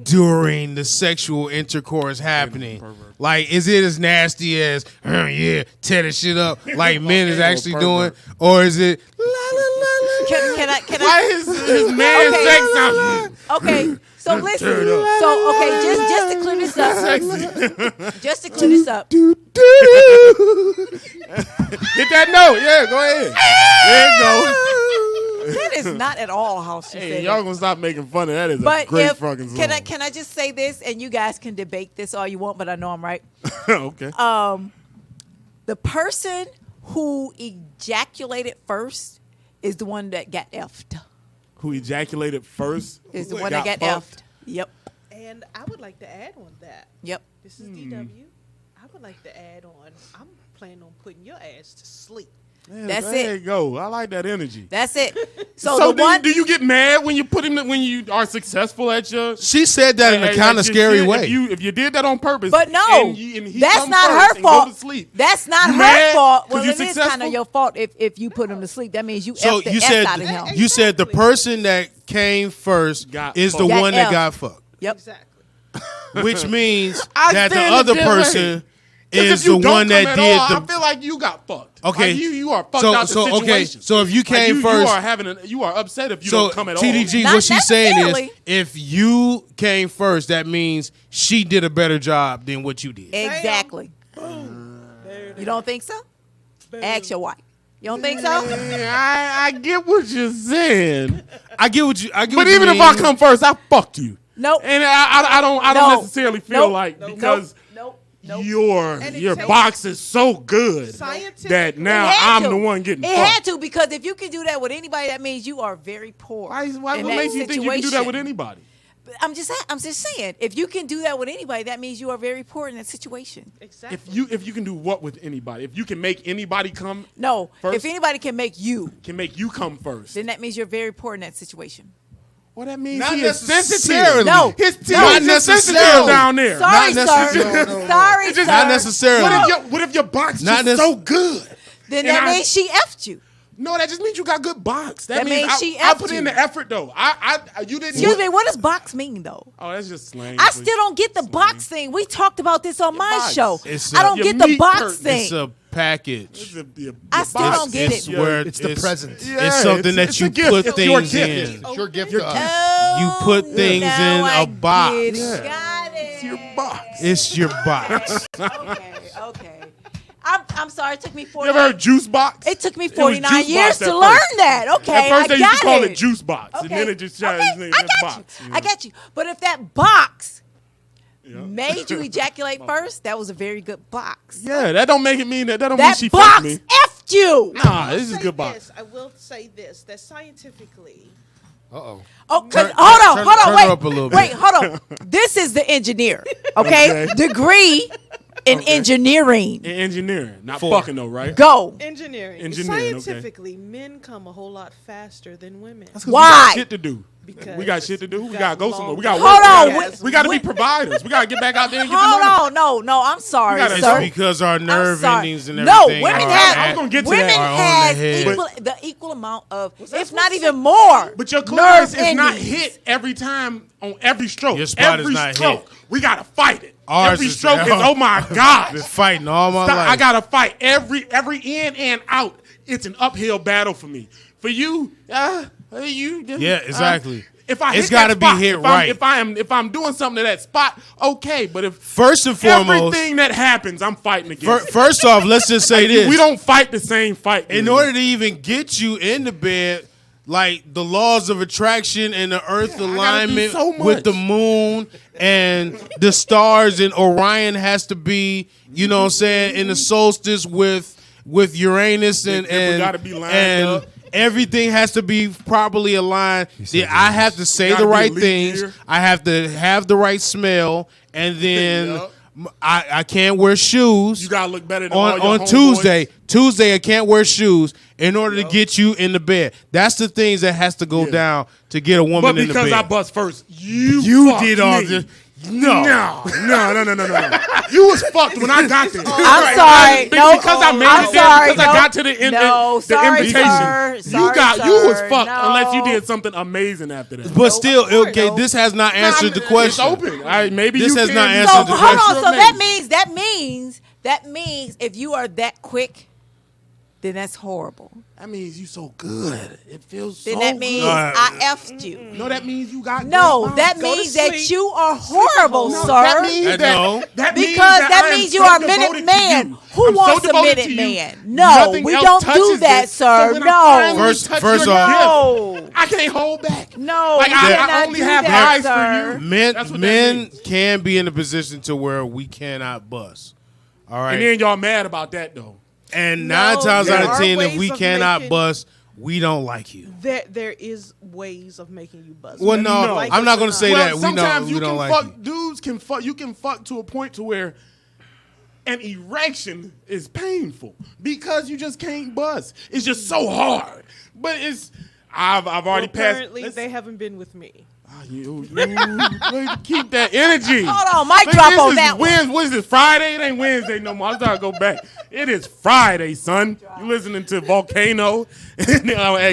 during the sexual intercourse happening? Like, is it as nasty as yeah, tear the shit up like men is actually doing, or is it la la la la? Can I? Why his man Okay. sex sound? Okay. So listen. So okay, just to clear this up. Just to clear this up. Hit that note. Yeah, go ahead. There you go. That is not at all how she Hey, said y'all it. gonna stop making fun of that. Is a But great fucking song. can I just say this, and you guys can debate this all you want, but I know I'm right. Okay. The person who ejaculated first is the one that got effed. Who ejaculated first Is the one that got fucked? effed. Yep. And I would like to add on that. Yep. This is DW. I would like to add on. I'm planning on putting your ass to sleep. Man, That's there it. you go. I like that energy. That's it. So, So the one do you get mad when you put him when you are successful at your? She said that in a kind of scary way. If you did that on purpose, But no, and he that's come not first her and go fault. to sleep. That's not You her mad fault. 'cause Well, you it is kind successful? of your fault if you put him to sleep. That means you So effed the you F said out of him. you said the person that came first Got is the fucked. Got one that F. got fucked, Yep. Exactly. which means I that the stand other the different way. person 'Cause is if you the don't one come that at did all, I the. feel like you got fucked. Okay, Like you are fucked out the situation. okay. So if you Like came you first, are you are upset if you so don't come at all. TDG, Not what she's saying is, necessarily. if you came first, that means she did a better job than what you did. Exactly. You don't think so? Ask your wife. You don't think so? Yeah, I get what you're saying, I get what you. I get but what you even if mean. I come first, I fucked you. Nope. And I don't No. necessarily feel Nope. like Nope. because Nope. your And it your takes- box is so good Scientifically. that now It had I'm to. the one getting It fucked. had to, because if you can do that with anybody, that means you are very poor. Why in what that makes you think you can do that situation. with anybody? I'm just saying, if you can do that with anybody, that means you are very poor in that situation. Exactly. If you can do what with anybody? If you can make anybody come No, First- if anybody can make you, come first, then that means you're very poor in that situation. well that means Not he is necessarily. sensitive. No. His teeth Not is just sensitive necessarily. down there. Sorry, Not sir. necessarily. Sorry, sir. Not necessarily. What if your box Not is so good? Then And that I- means she effed you. No, that just means you got good box. That means means she I effed put you. in the effort though. You didn't. Excuse me, what does box mean though? Oh, that's just slang. I still don't get the box thing. We talked about this on my box. show. It's I don't your get the meat box curtain. thing. It's a package. I still don't get It's it. where It's the present. Yeah, it's something that it's you a gift. put It's your things gift. in. It's your gift Your to us. Oh, You put things now in I a box. get it. Yeah. Got it. It's your box. It's your box. Okay. I'm sorry. It took me You 40. ever heard juice box? It took me was 49 juice years box to at learn first. that. Okay, At first, they I used to got call it. it juice box, Okay. and then it just Okay, changed name I to got box. you. I got you. But if that box Yeah. made you ejaculate first, that was a very good box. Yeah, that don't make it mean that. That don't mean That she box fucked me. effed you. Nah, this is Say good box. this, I will say this, that scientifically, Uh-oh. Oh, Turn- hold on, turn- hold on, turn wait, her up a little wait, bit. hold on. This is the engineer, okay? Degree in engineering. In engineering, not Four. fucking though, right? Go. engineering, Engineering, okay. scientifically, men come a whole lot faster than women. That's 'cause Why? We got shit to do. Because we got shit to do. We you gotta go got somewhere. We long- got work. Hold We on, gotta- We got to be providers. We got to get back out there and get the Hold money. on, no, I'm sorry, gotta- It's sir. because our nerve sorry. endings and No, everything. women are have- I'm gonna get to Women that. Are on the has head. the equal amount of, that's if what not I'm even more. But your clitoris nerve is not endings. hit every time on every stroke. Your spot is every not stroke, hit. we gotta fight it. Ours every is- stroke is oh my god. Been fighting all my Stop, life. I gotta fight every in and out. It's an uphill battle for me. For you, you. Yeah, exactly. If I It's hit that gotta be spot, hit if right. If I'm doing something to that spot, okay. But if First and foremost, everything that happens, I'm fighting against. first off, let's just say this. We don't fight the same fight. In order to even get you in the bed, like the laws of attraction and the earth Yeah, I gotta do alignment so much. with the moon and the stars and Orion has to be, you know what I'm saying, in the solstice with Uranus and People gotta be lined and up. everything has to be properly aligned. said I have to say Gotta the be right a leap things. year. I have to have the right smell, and then Yup. I can't wear shoes You gotta look better than all your on homeboys. Tuesday. Tuesday, I can't wear shoes in order to get you in the bed. That's the things that has to go Yeah. down to get a woman But in the because bed. I bust first, you You did all me. this. No. No. You was fucked when I got there. I'm sorry. No, because I made I'm it there. sorry. Because I got to the, No, the sorry, invitation. sir. You Sorry, was sir. fucked No. unless you did something amazing after that. But still, of course. okay, this has not answered the question. It's open. Maybe This you has can not do answered So the hold question. on. So that means if you are that quick, then that's horrible. That means you so good. It feels Then so that means good. I effed you. No, that means you got No, good that vibes. means to that sleep. you are horrible, No, sir. that means that, No. that means Because that I am means you so are a devoted minute to man. you. Who I'm so wants a devoted minute to you. man? No, Nothing we else don't do touches that, it. sir. So when I No. finally First touch off- your No. gift, I can't hold back. No, like we I cannot only do have that, eyes sir. for you. Men, That's what that men means. can be in a position to where we cannot bust. All right. And then y'all mad about that though. And No, 9 times there out of are 10, if ways we of cannot making- bust, we don't like you. There is ways of making you buzz. Well, no, No. I'm not going to say Well, that. We sometimes don't. you We don't can like fuck. you. Dudes can fuck. You can fuck to a point to where an erection is painful because you just can't bust. It's just so hard. But it's. I've already passed. Apparently, let's- they haven't been with me. You keep that energy. Hold on, mic Look, drop this on is that one. What is this, Friday? It ain't Wednesday no more. I'm trying to go back. It is Friday, son. You listening to Volcano at Cave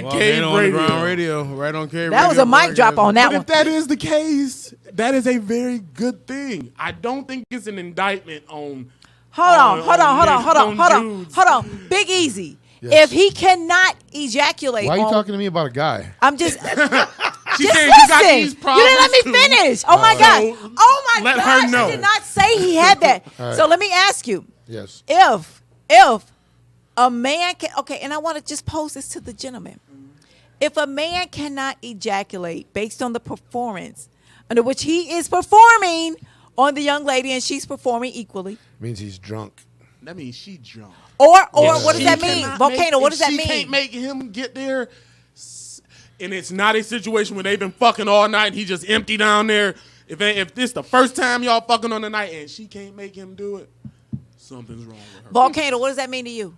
Volcano Radio. Underground Radio, right on Cave That was a mic drop on that But one. if that is the case, that is a very good thing. I don't think it's an indictment on. Hold on. dudes. Big Easy. Yes. If he cannot ejaculate, Why are you on- talking to me about a guy? I'm just. She Just said you got listen. these You problems didn't let me too. finish. Oh my God. So, Oh my let gosh. her know. I did not say he had that. All right. So let me ask you. Yes. If a man can, okay, and I want to just pose this to the gentleman. If a man cannot ejaculate based on the performance under which he is performing on the young lady and she's performing equally, Means he's drunk. That means she drunk. or Yes. what does She that mean? cannot Volcano, make- what does that She mean? can't make him get there. And it's not a situation where they've been fucking all night and he just empty down there. If this the first time y'all fucking on the night and she can't make him do it, something's wrong with her. Volcano, what does that mean to you?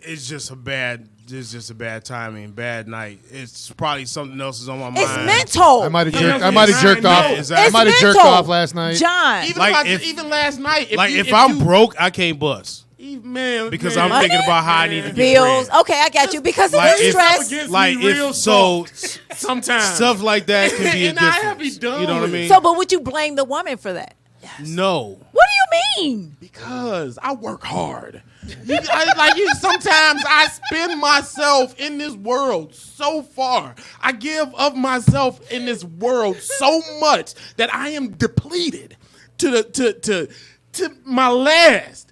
It's just a bad timing, bad night. It's probably something else is on my mind. It's mental. I might have No, jerked. no, I might have jerked no. off. It's I might have jerked mental. off last night. John. Even, Like even last night, If I'm broke, I can't bust man, because man, I'm thinking about how I need to get Bills. bread. Okay, I got you. Because of Like the if- stress. against Like me real if so, sometimes stuff like that can be a And I have difference. be done You know what I with mean? So, but would you blame the woman for that? No. What do you mean? because I work hard. Sometimes I spend myself in this world so far. I give of myself in this world so much that I am depleted to my last.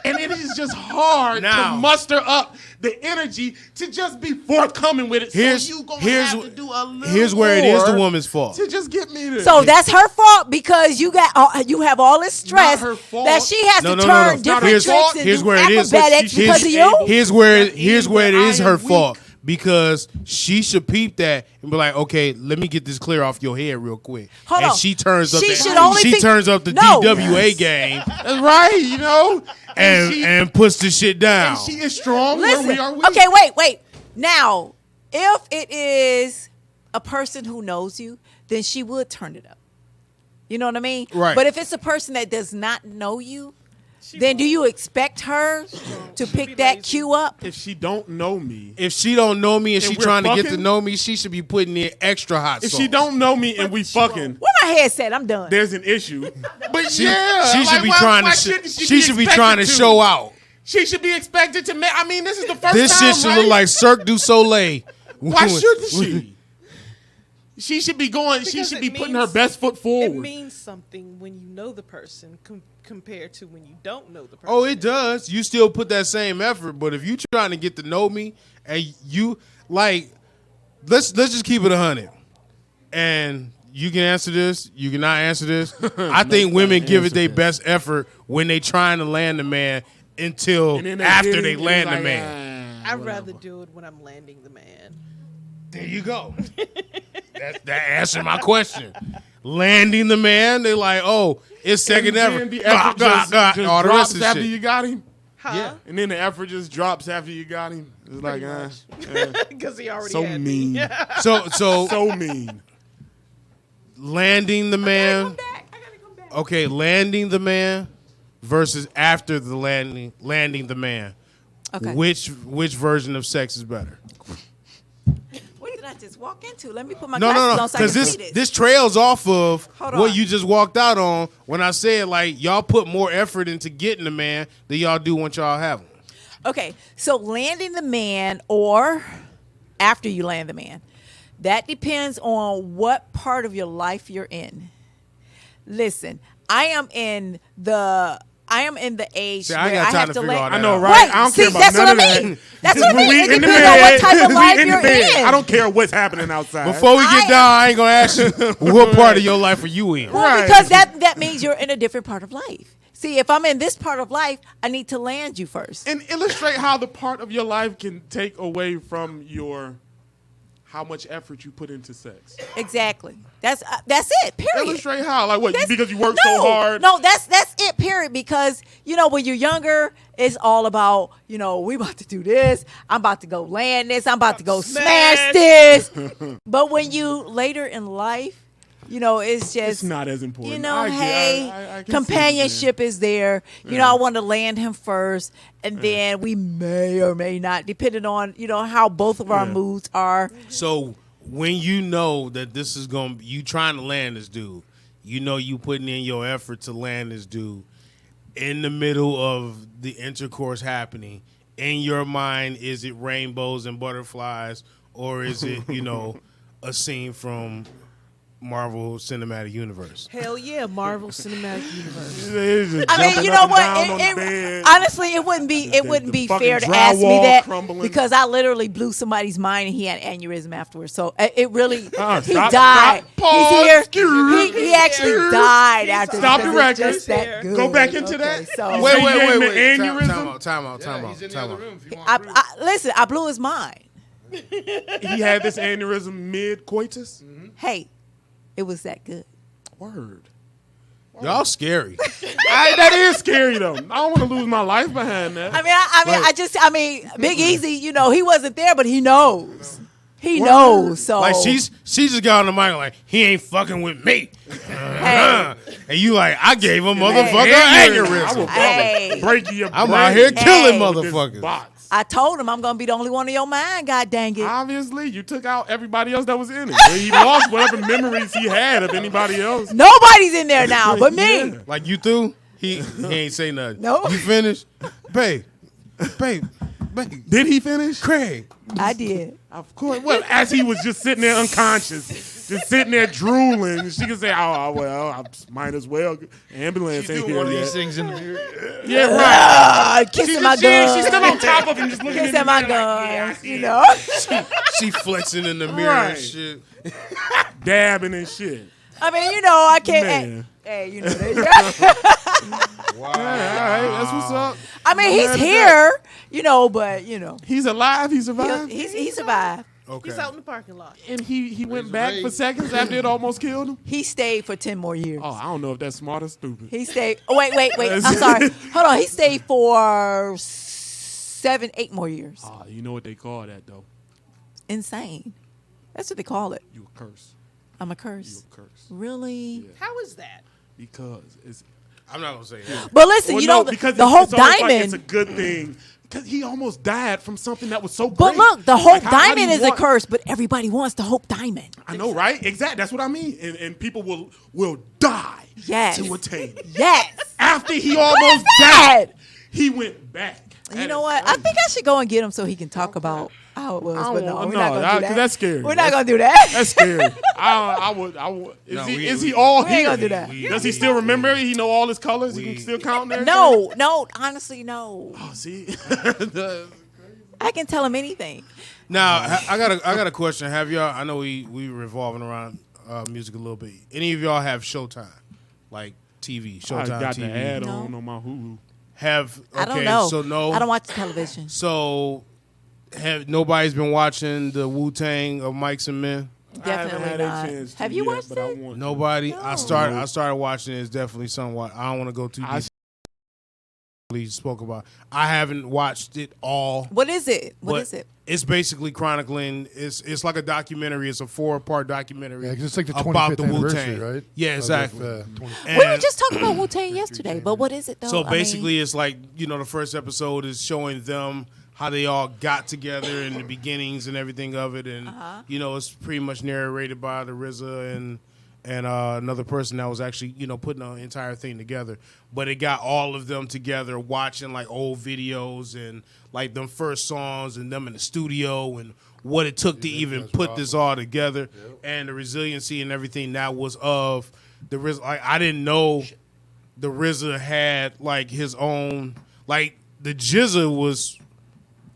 And it is just hard Now- to muster up the energy to just be forthcoming with it. Here's so you gonna here's have to do a little here's where it is the more woman's fault. to just get me there. So that's her fault because you have all this stress Not her fault. that she has No, to no, no, turn no. different Here's- tricks and here's do where it is. acrobatics because of you. Here's where That it where is I her am fault weak. because she should peep that and be like, okay, let me get this clear off your head real quick. Hold and on. she turns up She the should only she be- turns up the No. DWA game That's right, you know. and puts the shit down. And she is strong where Listen. we are weak. Okay, wait. Now, if it is a person who knows you, then she would turn it up. You know what I mean? Right. But if it's a person that does not know you, then do you expect her to pick that cue up? If she don't know me, If she don't know me and she we're trying to get to fucking? know me, she should be putting in extra hot if sauce. she don't know me and we fucking, Where my headset? I'm done. there's an issue. But she, yeah, she should like, be why- trying why to shouldn't she should be expected trying to show out. She should be expected to make. I mean, this is the first This time. shit should right? look like Cirque du Soleil. Why shouldn't she? She should be going. She Because should it be putting her means- best foot It forward. means something when you know the person compared to when you don't know the person. Oh, it does. You still put that same effort, but if you trying to get to know me and you like, let's just keep it 100. And you can answer this. You cannot answer this. I think women give it their best effort when they trying to land the man until And then after get they it, and land it's the like, man. I'd rather do it when I'm landing the man. There you go. that answered my question. Landing the man, they like, oh, it's second and ever. then the effort just All the rest drops of after shit. you got him. Huh? Yeah. And then the effort just drops after you got him. It's like, Because he already so had mean, me. So so mean. landing the man. Okay, landing the man versus after the landing the man. Okay. Which version of sex is better? What did I just walk into? Let me put my No, glasses no. on so I can Because see this. this trails off of Hold what on. you just walked out on when I said like y'all put more effort into getting the man than y'all do once y'all have him. Okay, so landing the man or after you land the man, that depends on what part of your life you're in. Listen, I am in the age See, I ain't where got I time have to to figure all land. that I know, out. right? I don't care See, about that's none what of I that. mean. That's what I When mean. we It in the depends on what bed, type of we life in the you're bed. in. I don't care what's happening outside. Before we get down, I ain't gonna ask you what part of your life are you in. Well, Right. because that means you're in a different part of life. See, if I'm in this part of life, I need to land you first. And illustrate how the part of your life can take away from how much effort you put into sex. Exactly. That's it. Period. Illustrate how, like what? That's- Because you work so hard. No, that's it. Period. Because when you're younger, it's all about we about to do this. I'm about to go land this. I'm about to go smash this. But when you later in life, it's just It's not as important. I can see companionship is there. Yeah. I want to land him first, and then we may or may not, depending on how both of our moods are. So when you know that this is you trying to land this dude, you putting in your effort to land this dude in the middle of the intercourse happening. In your mind, is it rainbows and butterflies, or is it a scene from Marvel Cinematic Universe? Hell yeah, Marvel Cinematic Universe. I mean, you know what? Honestly, it wouldn't be fair to ask me that because I literally blew somebody's mind and he had an aneurysm afterwards. So it really, he died. Pause. He's here. He actually died after. Stop the record. Just that good. Go back into that. So Wait. Aneurysm? Time out. He's in the other room if you want proof. listen, I blew his mind. He had this aneurysm mid-coitus? Hey, it was that good. Word. Y'all scary. That is scary, though. I don't want to lose my life behind that. I mean, Big Easy, he wasn't there, but he knows. He knows. So Like she just got on the mic like, he ain't fucking with me. And you like, I gave a motherfucker aneurysm. Hey. Break your I'm brain out here killing Hey. with this motherfuckers. box. I told him I'm gonna be the only one in your mind. God dang it! Obviously, you took out everybody else that was in it. He lost whatever memories he had of anybody else. Nobody's in there now but me. Yeah. Like you through? He ain't say nothing. No. You finished? Babe. Did he finish? Craig. I did. Of course. Well, as he was just sitting there unconscious, just sitting there drooling, she could say, "Oh, well, I might as well." Ambulance ain't here yet. things in the mirror. Yeah, right. Kissing my gun. She's still on top of him, just looking Kissing at my him. gun. She flexing in the mirror Right. and shit. Dabbing and shit. I mean, I can't. Man. Hey, there you go. All right, that's what's up. I mean, he's Glad here, but He's alive. He survived. he survived. Okay. He's out in the parking lot. And he went back for seconds after it almost killed him. He stayed for 10 more years. Oh, I don't know if that's smart or stupid. He stayed. Oh, wait. I'm sorry. Hold on. He stayed for 7, 8 more years. Oh, you know what they call that though? Insane. That's what they call it. You a curse. I'm a You curse. a curse. Really? How is that? Because it's I'm not gonna say that. But listen, because the Hope it's almost like Diamond. it's a good thing because he almost died from something that was so great. But look, the Hope Like, how do Diamond you is a want- curse, but everybody wants the Hope Diamond. I know, right? Exactly. That's what I mean. And people will die Yes. to attain it. Yes. After he almost that? died, he went back. You know what? I think I should go and get him so he can talk about how it was. I But don't no, want- we're not no, going to do that. 'cause that's scary. We're not going to do that. That's scary. I would. No, Is he all we ain't here? gonna do that. Does he still remember? He know all his colors. He can still count there. No, honestly, no. Oh, see. I can tell him anything. Now I got a question. Have y'all? I know we revolving around music a little bit. Any of y'all have Showtime, like TV? I Showtime got TV. the ad No. on my Hulu. Have okay, I don't know. So no. I don't watch television. So have nobody's been watching the Wu-Tang of Mics and Men? I haven't Definitely had a not. chance to Have you yet, watched but I it? want to. Nobody. No. I started watching it. It's definitely somewhat. I don't want to go too deep. Spoke about. I haven't watched it all. What is it? What but is it? It's basically chronicling. It's like a documentary. It's a 4-part documentary. Yeah, 'cause it's like the about 25th the anniversary, Wu-Tang. right? Yeah, exactly. We were just talking about Wu-Tang yesterday, but what is it though? So I basically, mean, it's like, the first episode is showing them how they all got together and the beginnings and everything of it, and it's pretty much narrated by the RZA and another person that was actually, putting the entire thing together. But it got all of them together watching like old videos and like them first songs and them in the studio and what it took to even put this all together and the resiliency and everything that was of the RZA. Like, I didn't know the RZA had like his own, like the GZA was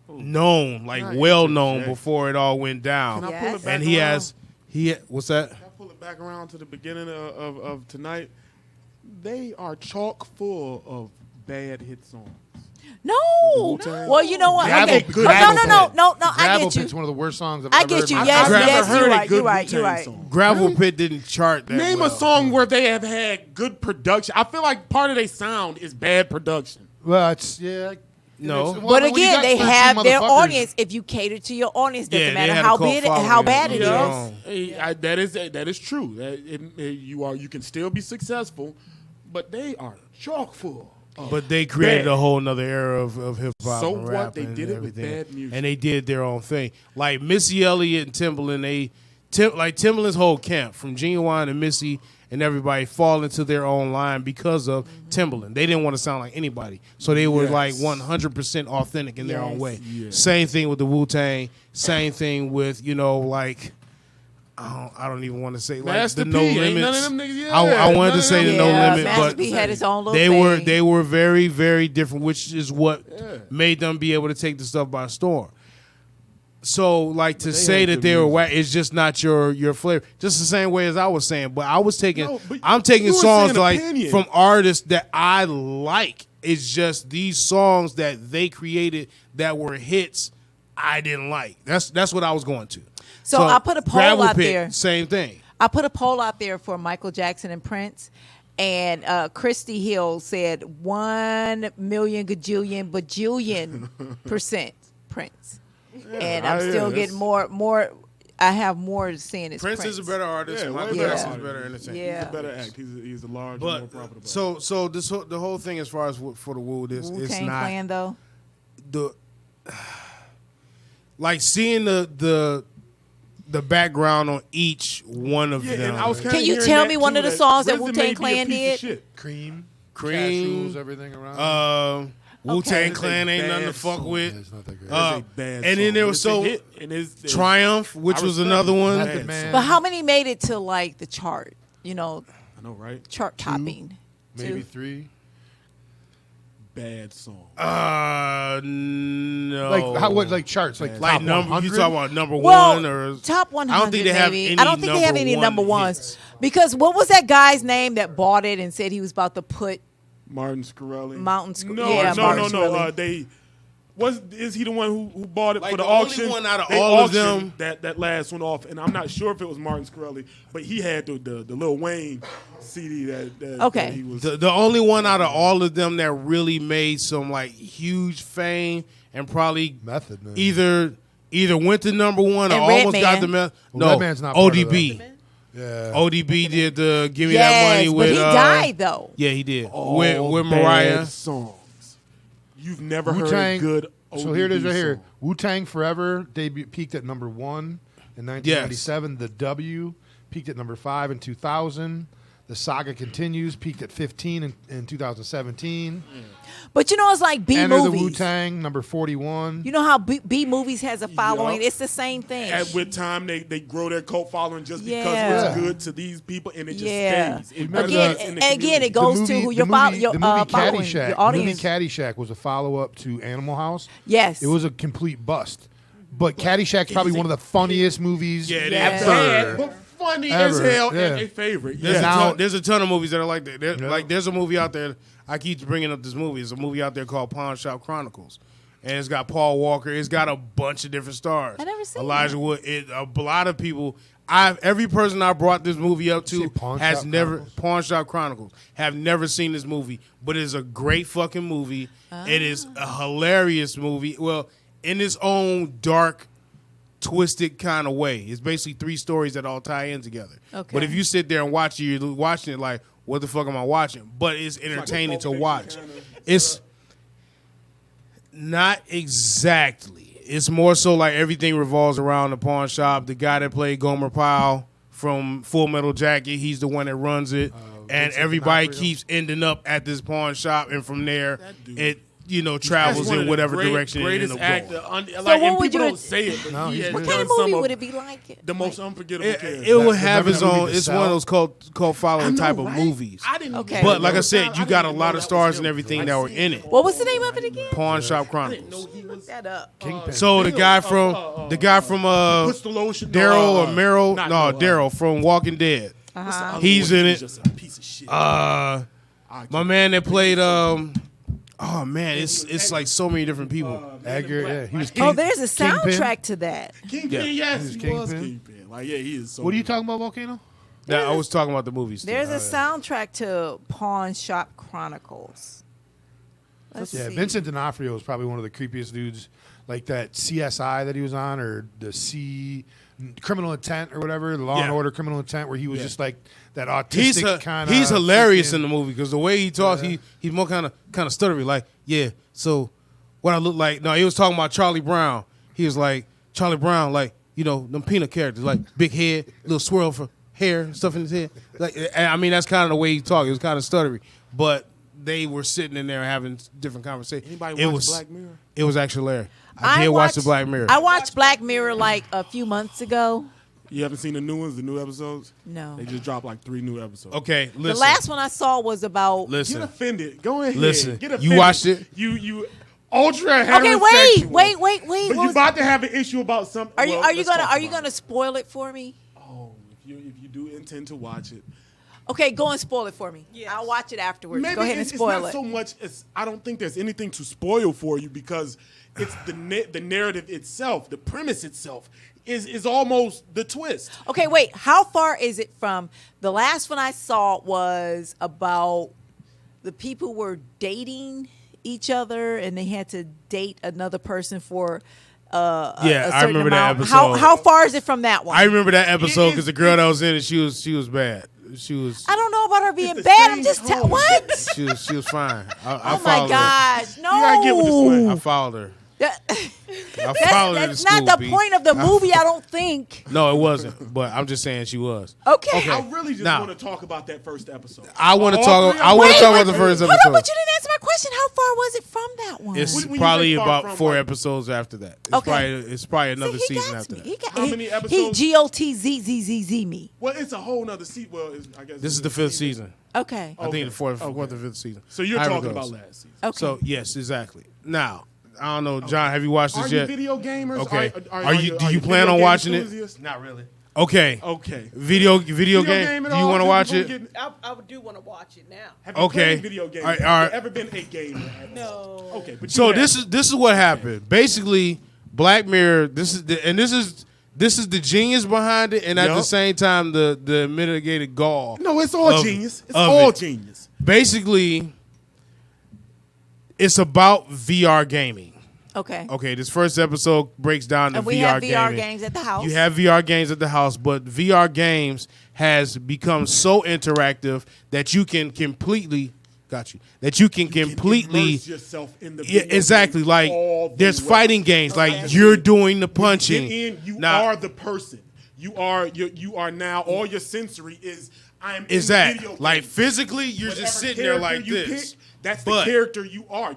known, like well known before it all went down. Can I pull it back And around? What's that? Can I pull it back around to the beginning of tonight? They are chock full of bad hit songs. No. Wu-Tang? Well, you know what? Gravel Okay. Pit. No. I Gravel get you. Pit's one of the worst songs I've I ever get heard. you. in my Yes, life. I've never yes, heard you're a right. good You're right. Wu-Tang You're right. song. Gravel Pit didn't chart that Name well. a song where they have had good production. I feel like part of their sound is bad production. Well, it's no. But again, they have their audience. If you cater to your audience, doesn't Yeah, they matter had a how cult big, following. how bad it is. Yeah. That is true. You can still be successful, but they are chock full. But they created bad. a whole nother era of hip hop. So and what? rap They and did it with everything. bad music. And they did their own thing. Like Missy Elliott and Timbaland, Timbaland's whole camp from Genuine and Missy and everybody fall into their own line because of Timbaland. They didn't want to sound like anybody, so they were like 100% authentic in their own way. Yes. Same thing with the Wu-Tang. Same thing with like. I don't even want to say like Master the No P, ain't Limits. none of them niggas, yeah. I wanted None to of say them. the No Yeah, Limit, Master but P had his own little they thing. were very, very different, which is what made them be able to take the stuff by storm. So, like to say had that good they were music. whack is just not your flavor. Just the same way as I was saying, but I was taking, No, but I'm taking you were songs saying like opinion. from artists that I like. It's just these songs that they created that were hits I didn't like. That's what I was going to. So I put a poll Gravel out Pit, there. Same thing. I put a poll out there for Michael Jackson and Prince, and Christy Hill said 1 million gajillion bajillion % Prince, and I'm still getting more. I have more saying it's Prince is a better artist. Yeah, Michael way better Jackson is artist. better entertainer. Yeah. He's a better act. He's a large, and more But profitable. so the whole thing as far as for the Wu, it's Wu-Tang not Clan though. the like seeing the background on each one of Yeah, them. and I was kinda Can you hearing tell that, me one too, of the songs that RZA Wu-Tang may be a Clan piece of did? shit. Cream, Cream, cashews, everything around. Wu-Tang Okay. Clan ain't nothing to Bad fuck song. with. It's not that great. It's a bad and then song, there but was it's a so hit, and it's- Triumph, which I was respect another it. one. Bad Method song. Man. But how many made it to like the chart? You know, I know, right? chart topping. Maybe Two. 3. Bad song. No. Like how? What? Like charts? Like Like top number? 100? You talking about number Well, one or top 100? I don't think they have maybe. any. I don't think they have any number ones hits. because what was that guy's name that bought it and said he was about to put Martin Scarelli. No, No. Scarelli. They is he the one who bought it Like for the the only auction? one out of They all of auctioned them- that last one off, and I'm not sure if it was Martin Scarelli, but he had the Lil Wayne CD that Okay. that he was. The only one out of all of them that really made some like huge fame and probably Method Man. either went to number one or And almost got Redman. the Well, no Redman's not part of ODB. that. Yeah. ODB did the Give Me yes, That Money with but he died though. Yeah, he did. all With bad Mariah. songs. You've never heard Wu-Tang. a good. So here it is ODB right here. song. Wu-Tang Forever peaked at number 1 in 1997. The W peaked at number 5 in 2000. The Saga Continues peaked at 15 in 2017. But you know, it's like B Enter the movies. Wu-Tang, number 41. You know how B movies has a following? Yup. It's the same thing. And with time, they grow their cult following just because Yeah. it's good to these people, and it just Yeah. stays. It Remember Again, resonates in the and again, community. it goes to who your following, the movie following, Caddyshack. your The movie audience. Caddyshack was a follow-up to Animal House. Yes. It was a complete bust. But Caddyshack's probably one of the funniest movies Yeah, it Yes. is. Bad, but funny as Ever, hell, yeah. and a favorite. There's, Yeah. there's a ton of movies that are like that. Yeah. Like there's a movie out there. I keep bringing up this movie. There's a movie out there called Pawn Shop Chronicles, and it's got Paul Walker. It's got a bunch of different stars. I never seen Elijah that. Wood. A lot of people. Every person I brought this movie up You say to Pawn has Shop never Chronicles? Pawn Shop Chronicles have never seen this movie, but it's a great fucking movie. It is a hilarious movie. Well, in its own dark, twisted kind of way. It's basically 3 stories that all tie in together. Okay. But if you sit there and watch it, you're watching it like, what the fuck am I watching? But it's entertaining to watch. It's not exactly. It's more so like everything revolves around the pawn shop. The guy that played Gomer Pyle from Full Metal Jacket. He's the one that runs it, and everybody keeps ending up at this pawn shop, and from there it travels in whatever direction it ends up going. what would you don't say it, but he has What done kind of some movie of would it be like? the most unforgettable character. It will have its Remember the own. movie It's The one of those Cell? cult following I know, type of right? movies. I didn't Okay. even But like know I said, that. you I got a didn't lot know of that stars was and him. everything that were in it. What was the name of it again? Pawn Shop I didn't know Chronicles. he was That up. Kingpin. So the guy from puts the lotion. Daryl or Meryl, not no, Daryl. Daryl from Walking Dead. What's the other He's one? in He's it. just a piece of shit. My man that played oh man, it's like so many different people. Edgar, yeah, he was. Oh, there's a Kingpin. soundtrack to that. Kingpin, Yeah. yes, He's he was Kingpin. Kingpin. Like, yeah, he is. So What are you good. talking about, Volcano? That I was talking about the movies. There's a soundtrack to Pawn Shop Chronicles. Let's Yeah, see. Vincent D'Onofrio is probably one of the creepiest dudes, like that CSI that he was on, or the Criminal Intent or whatever, the Law and Yeah. Order Criminal Intent, where he was just like that He's autistic kind of. he's hilarious in the movie because the way he talks, he's more kind of stuttery. Like, yeah. So what I look like? No, he was talking about Charlie Brown. He was like Charlie Brown, like them peanut characters, like big head, little swirl for hair, stuff in his head. Like, I mean, that's kind of the way he talked. It was kind of stuttery, but they were sitting in there having different conversations. Anybody watch Black Mirror? It was actually hilarious. I did watch the Black Mirror. I watched Black Mirror like a few months ago. You haven't seen the new ones, the new episodes? No. They just dropped like 3 new episodes. Okay, listen. The last one I saw was about. Listen. Get offended. Go ahead. Listen. Get You offended. watched it? You ultra Okay, heterosexual. wait. But What you was- about to have an issue about something. Are you well, are you let's gonna talk are you about gonna spoil it for me? it. Oh, if you do intend to watch it, Okay, go and spoil it for me. Yes. I'll watch it afterwards. maybe Go ahead and it's spoil not it. so much. I don't think there's anything to spoil for you because it's the narrative itself, the premise itself is almost the twist. Okay, wait. How far is it from the last one I saw was about the people were dating each other and they had to date another person for a Yeah, I certain remember that amount. episode. How far is it from that one? I remember that episode because the girl that was in it, she was bad. She was I don't know about her being the bad. I'm same just tone. what? she was fine. I Oh my followed gosh! No, gotta get with the slang. her. I followed her. That- I followed her to that's school. not the B. point of the movie. I don't think. No, it wasn't. But I'm just saying she was. Okay. I really just Now- want to talk about that first episode. I want to All talk. three I of want to them? talk about the first Hold on, episode. but you didn't answer my question. How far was it from that one? It's When you probably say far about from, 4 like- episodes after that. It's Okay. probably another See, he season got after me. that. He got, How many He episodes? GOTZZZ me. Well, it's a whole nother season. Well, I guess This is the 5th season. Okay. I think the fourth Okay. or 5th season. So you're However talking it goes. about last season. Okay. So yes, exactly. Now I don't know, John. Have you watched Are this you yet? video gamers? Okay. Are Do you video plan on game watching enthusiasts? it? Not really. Okay. Okay. Video Video game. at Do you all? want to Do watch people it? get- I do want to watch it now. Have you Okay. played video games? All right, Have all you right. ever been a gamer? No. Okay, but So you this have. is what happened. Basically, Black Mirror. This is the genius behind it, and at Yup. the same time the mitigated gall. No, it's all of- genius. It's of all it. genius. Basically, it's about VR gaming. Okay. Okay, this first episode breaks down the And we VR have VR gaming. games at the house. You have VR games at the house, but VR games has become so interactive that you can completely Immerse yourself in the yeah, video exactly. game Like all the there's way. fighting games, like Yes. you're doing the When punching. you get in, you Now- are the person. You are now. All your sensory is. I'm Is in that video like game. physically you're Whatever just sitting there character like you this, pick, that's but the character you are.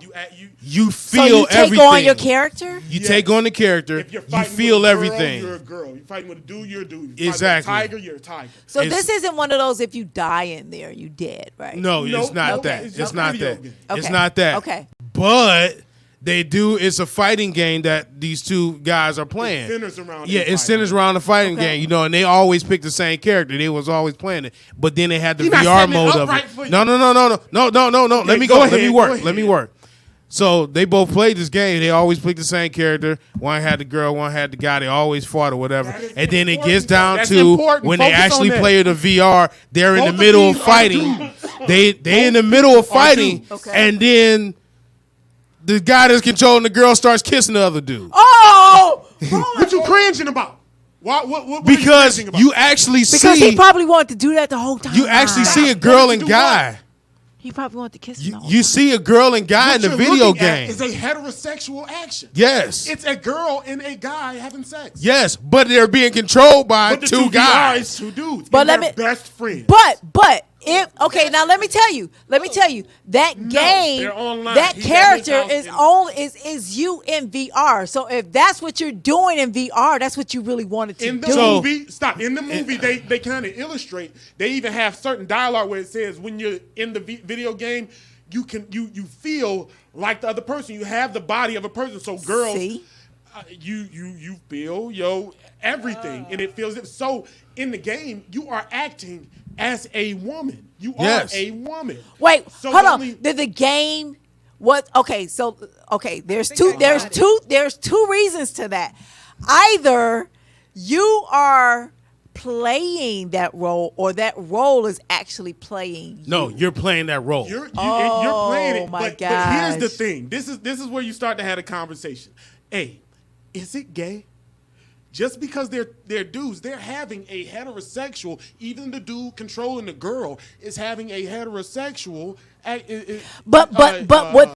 you so feel you take everything. on your character? You Yes. take on the character. If you're You fighting feel with a girl, everything. You're a girl. You're fighting with a dude. You're a dude. You're Exactly. Fighting with a tiger. You're a tiger. So It's- this isn't one of those if you die in there, you dead, right? No, No, it's not okay, that. it's It's just a not video that. game. It's Okay. not that. Okay. But they do. It's a fighting game that these two guys are playing. It centers around Yeah, a it fighting centers game. around the fighting Okay. game, and they always pick the same character. They was always playing it, but then they had the He not VR setting it mode up of right it. for you. No. Let me go go. ahead, Let me go work. ahead. Let me work. So they both played this game. They always picked the same character. One had the girl, one had the guy. They always fought or whatever. That is And then it important. gets down That's to important. when they Focus on actually that. play the VR. They're in Both the of middle of these are fighting. dudes. They in the middle of are fighting, dudes. Okay. and then the guy that's controlling the girl starts kissing the other dude. Oh! What you cringing about? What are you Because cringing about? you actually Because see he probably wanted to do that the whole time. you actually see a girl and guy. He probably wanted to kiss him. You see a girl and guy in the What you're video looking at game. is a heterosexual action. Yes. It's a girl and a guy having sex. Yes, but they're being controlled by But the two guys. Two dudes. But and let they're me- best friends. But if okay, now let me tell you that game, they're online. that He's at his character house is and- on is you in VR. So if that's what you're doing in VR, that's what you really wanted to In the do. movie, In the movie, they kind of illustrate. They even have certain dialogue where it says when you're in the video game, you feel like the other person. You have the body of a person. So girls, See? You feel everything, and it feels it. So in the game, you are acting as a woman. You Yes. are a woman. Wait, So hold the on. only- Did the game what? Okay, so there's think I got it. there's two reasons to that. Either you are playing that role, or that role is actually playing you. No, you're playing that role. You're playing it. my But here's the gosh. thing. This is where you start to have a conversation. Hey, is it gay? Just because they're dudes, they're having a heterosexual. Even the dude controlling the girl is having a heterosexual. But what